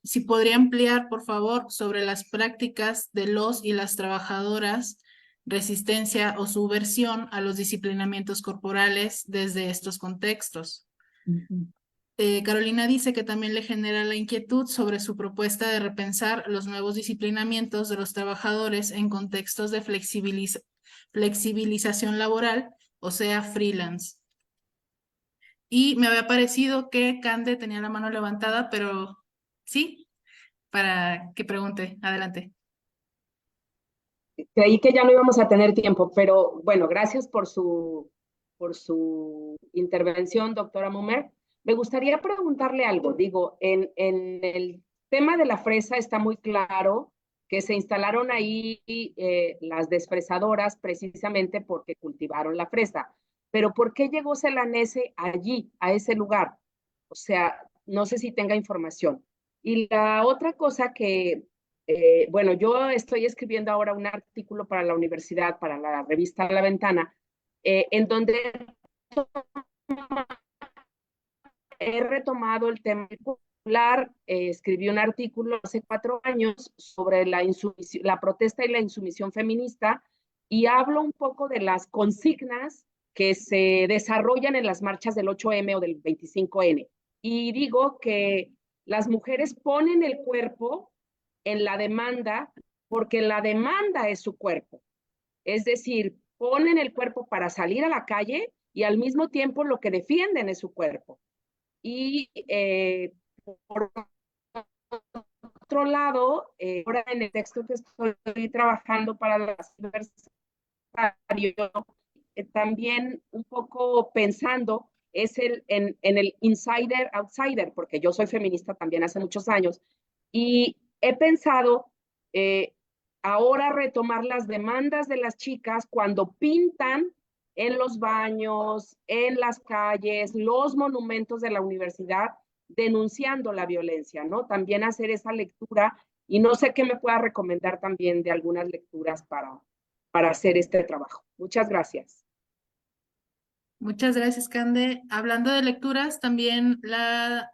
si podría ampliar, por favor, sobre las prácticas de los y las trabajadoras, resistencia o subversión a los disciplinamientos corporales desde estos contextos. Carolina dice que también le genera la inquietud sobre su propuesta de repensar los nuevos disciplinamientos de los trabajadores en contextos de flexibilización laboral, o sea, freelance. Y me había parecido que Cande tenía la mano levantada, pero sí, para que pregunte. Adelante. Creí que ya no íbamos a tener tiempo, pero bueno, gracias por su intervención, doctora Mumer. Me gustaría preguntarle algo. Digo, en el tema de la fresa está muy claro que se instalaron ahí las desfresadoras precisamente porque cultivaron la fresa. Pero ¿por qué llegó Celanese allí, a ese lugar? O sea, no sé si tenga información. Y la otra cosa que, bueno, yo estoy escribiendo ahora un artículo para la universidad, para la revista La Ventana, en donde he retomado el tema popular. Escribí un artículo hace 4 años sobre la protesta y la insumisión feminista, y hablo un poco de las consignas que se desarrollan en las marchas del 8M o del 25N. Y digo que las mujeres ponen el cuerpo en la demanda porque la demanda es su cuerpo. Es decir, ponen el cuerpo para salir a la calle y al mismo tiempo lo que defienden es su cuerpo. Y por otro lado, ahora en el texto que estoy trabajando para el aniversario, también un poco pensando es en el insider-outsider, porque yo soy feminista también hace muchos años, y he pensado ahora retomar las demandas de las chicas cuando pintan en los baños, en las calles, los monumentos de la universidad, denunciando la violencia, ¿no? También hacer esa lectura, y no sé qué me pueda recomendar también de algunas lecturas para hacer este trabajo. Muchas gracias. Muchas gracias, Cande. Hablando de lecturas, también la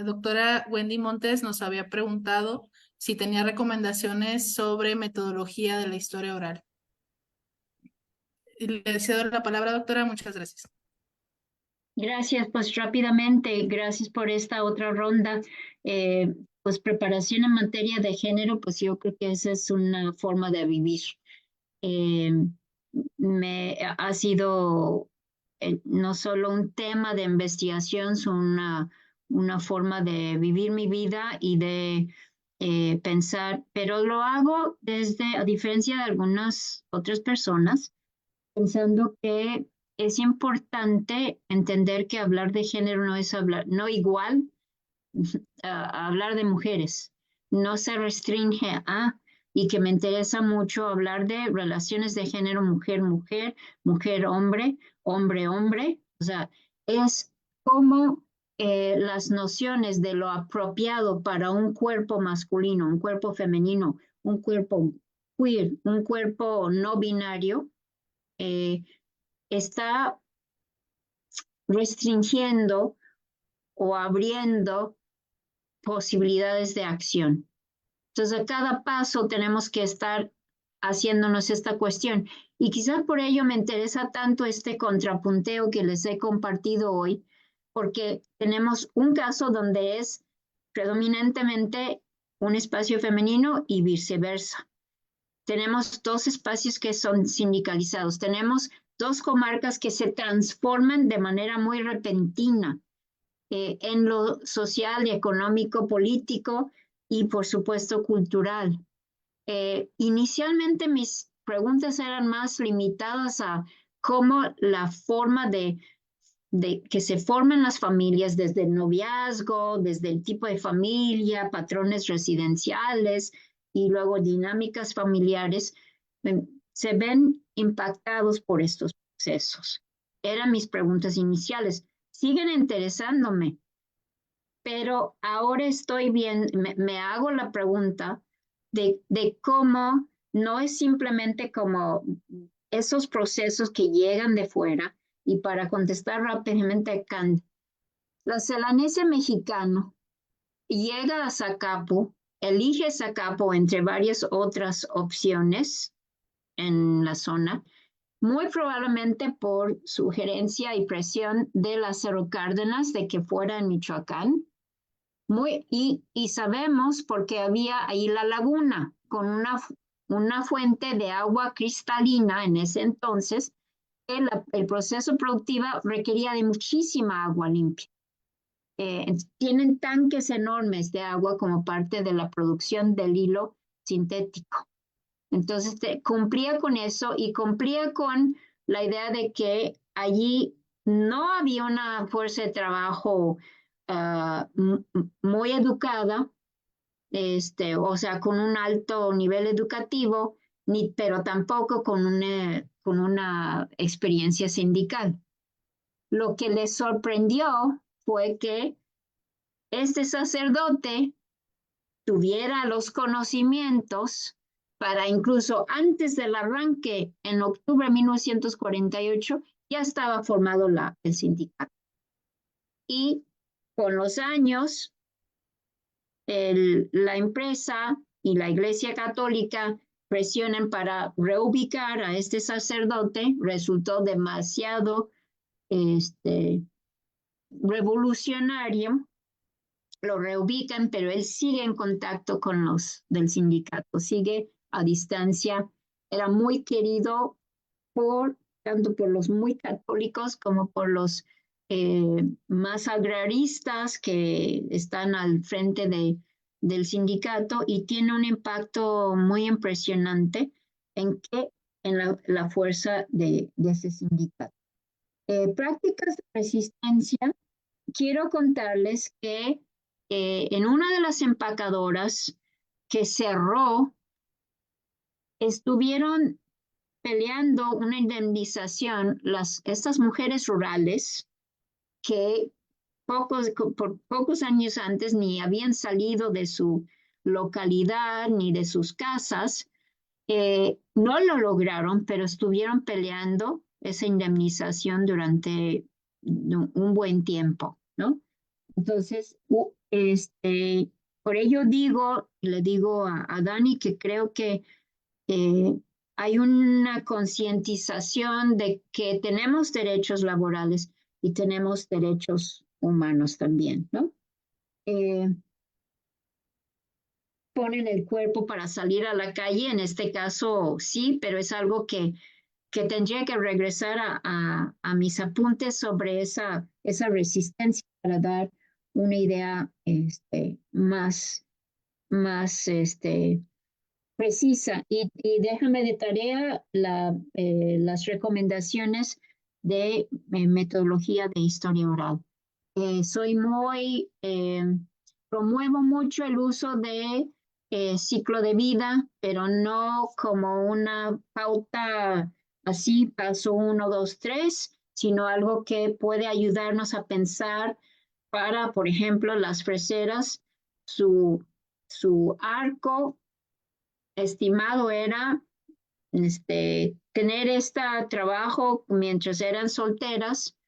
doctora Wendy Montes nos había preguntado si tenía recomendaciones sobre metodología de la historia oral. Le cedo la palabra, doctora. Muchas gracias. Gracias, pues rápidamente, gracias por esta otra ronda. Pues preparación en materia de género, pues yo creo que esa es una forma de vivir. Ha sido no solo un tema de investigación, sino una forma de vivir mi vida y de pensar, pero lo hago desde, a diferencia de algunas otras personas, pensando que es importante entender que hablar de género no es hablar, no igual a hablar de mujeres, no se restringe a, y que me interesa mucho hablar de relaciones de género mujer-mujer, mujer-hombre, hombre-hombre, o sea, es como las nociones de lo apropiado para un cuerpo masculino, un cuerpo femenino, un cuerpo queer, un cuerpo no binario, está restringiendo o abriendo posibilidades de acción. Entonces, a cada paso tenemos que estar haciéndonos esta cuestión. Y quizás por ello me interesa tanto este contrapunteo que les he compartido hoy, porque tenemos un caso donde es predominantemente un espacio femenino y viceversa. Tenemos dos espacios que son sindicalizados. Tenemos dos comarcas que se transforman de manera muy repentina en lo social y económico, político y por supuesto cultural. Inicialmente mis preguntas eran más limitadas a cómo la forma de que se forman las familias desde el noviazgo, desde el tipo de familia, patrones residenciales y luego dinámicas familiares, se ven impactados por estos procesos. Eran mis preguntas iniciales. Siguen interesándome, pero ahora estoy bien, me hago la pregunta de cómo no es simplemente como esos procesos que llegan de fuera. Y para contestar rápidamente a Kant, la celanese mexicano llega a Zacapu, elige Zacapu entre varias otras opciones en la zona, muy probablemente por sugerencia y presión de Lázaro Cárdenas de que fuera en Michoacán. Y sabemos porque había ahí la laguna con una fuente de agua cristalina en ese entonces. El proceso productivo requería de muchísima agua limpia. Tienen tanques enormes de agua como parte de la producción del hilo sintético. Entonces cumplía con eso y cumplía con la idea de que allí no había una fuerza de trabajo muy educada, o sea, con un alto nivel educativo, pero tampoco con una experiencia sindical. Lo que les sorprendió fue que este sacerdote tuviera los conocimientos para incluso antes del arranque, en octubre de 1948, ya estaba formado el sindicato. Y con los años, la empresa y la Iglesia Católica presionan para reubicar a este sacerdote, resultó demasiado revolucionario, lo reubican, pero él sigue en contacto con los del sindicato, sigue a distancia, era muy querido tanto por los muy católicos como por los más agraristas que están al frente del sindicato, y tiene un impacto muy impresionante en la fuerza de ese sindicato. Prácticas de resistencia, quiero contarles que en una de las empacadoras que cerró, estuvieron peleando una indemnización estas mujeres rurales que por pocos años antes ni habían salido de su localidad ni de sus casas. No lo lograron, pero estuvieron peleando esa indemnización durante un buen tiempo, ¿no? Entonces, por ello le digo a Dani que creo que hay una concientización de que tenemos derechos laborales y tenemos derechos humanos también, ¿no? Ponen el cuerpo para salir a la calle, en este caso sí, pero es algo que tendría que regresar a mis apuntes sobre esa resistencia para dar una idea más precisa. Y déjame de tarea las recomendaciones de metodología de historia oral. Promuevo mucho el uso de ciclo de vida, pero no como una pauta así, paso 1, 2, 3, sino algo que puede ayudarnos a pensar para, por ejemplo, las freseras, su arco estimado era tener este trabajo mientras eran solteras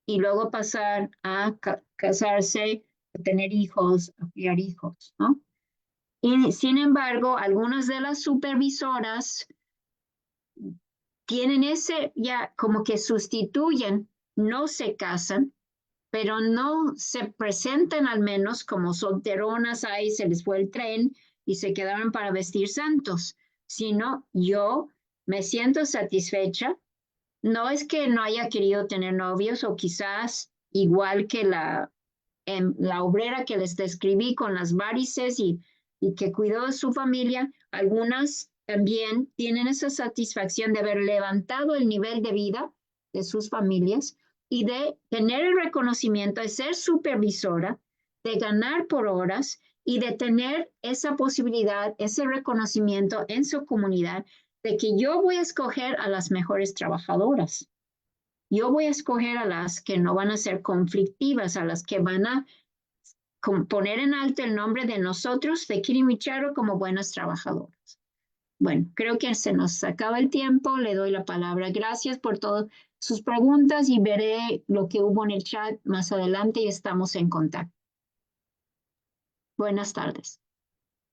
y luego pasar a casarse, a tener hijos, a criar hijos, ¿no? Y sin embargo, algunas de las supervisoras tienen ese ya como que sustituyen, no se casan, pero no se presentan al menos como solteronas, ahí se les fue el tren y se quedaron para vestir santos, sino yo me siento satisfecha. No es que no haya querido tener novios o quizás igual que la obrera que les describí con las varices y que cuidó de su familia, algunas también tienen esa satisfacción de haber levantado el nivel de vida de sus familias y de tener el reconocimiento de ser supervisora, de ganar por horas y de tener esa posibilidad, ese reconocimiento en su comunidad de que yo voy a escoger a las mejores trabajadoras. Yo voy a escoger a las que no van a ser conflictivas, a las que van a poner en alto el nombre de nosotros, de Kirimicharo, como buenas trabajadoras. Bueno, creo que se nos acaba el tiempo. Le doy la palabra. Gracias por todas sus preguntas y veré lo que hubo en el chat más adelante y estamos en contacto. Buenas tardes.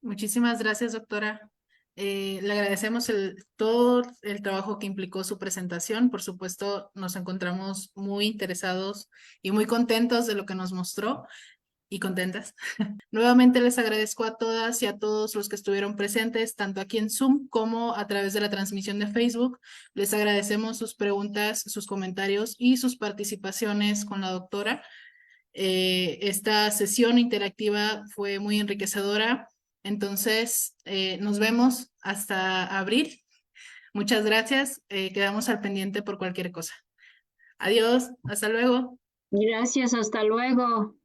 Muchísimas gracias, doctora. Le agradecemos todo el trabajo que implicó su presentación. Por supuesto, nos encontramos muy interesados y muy contentos de lo que nos mostró y contentas. Nuevamente les agradezco a todas y a todos los que estuvieron presentes, tanto aquí en Zoom como a través de la transmisión de Facebook. Les agradecemos sus preguntas, sus comentarios y sus participaciones con la doctora. Esta sesión interactiva fue muy enriquecedora. Entonces, nos vemos hasta abril. Muchas gracias. Quedamos al pendiente por cualquier cosa. Adiós. Hasta luego. Gracias. Hasta luego.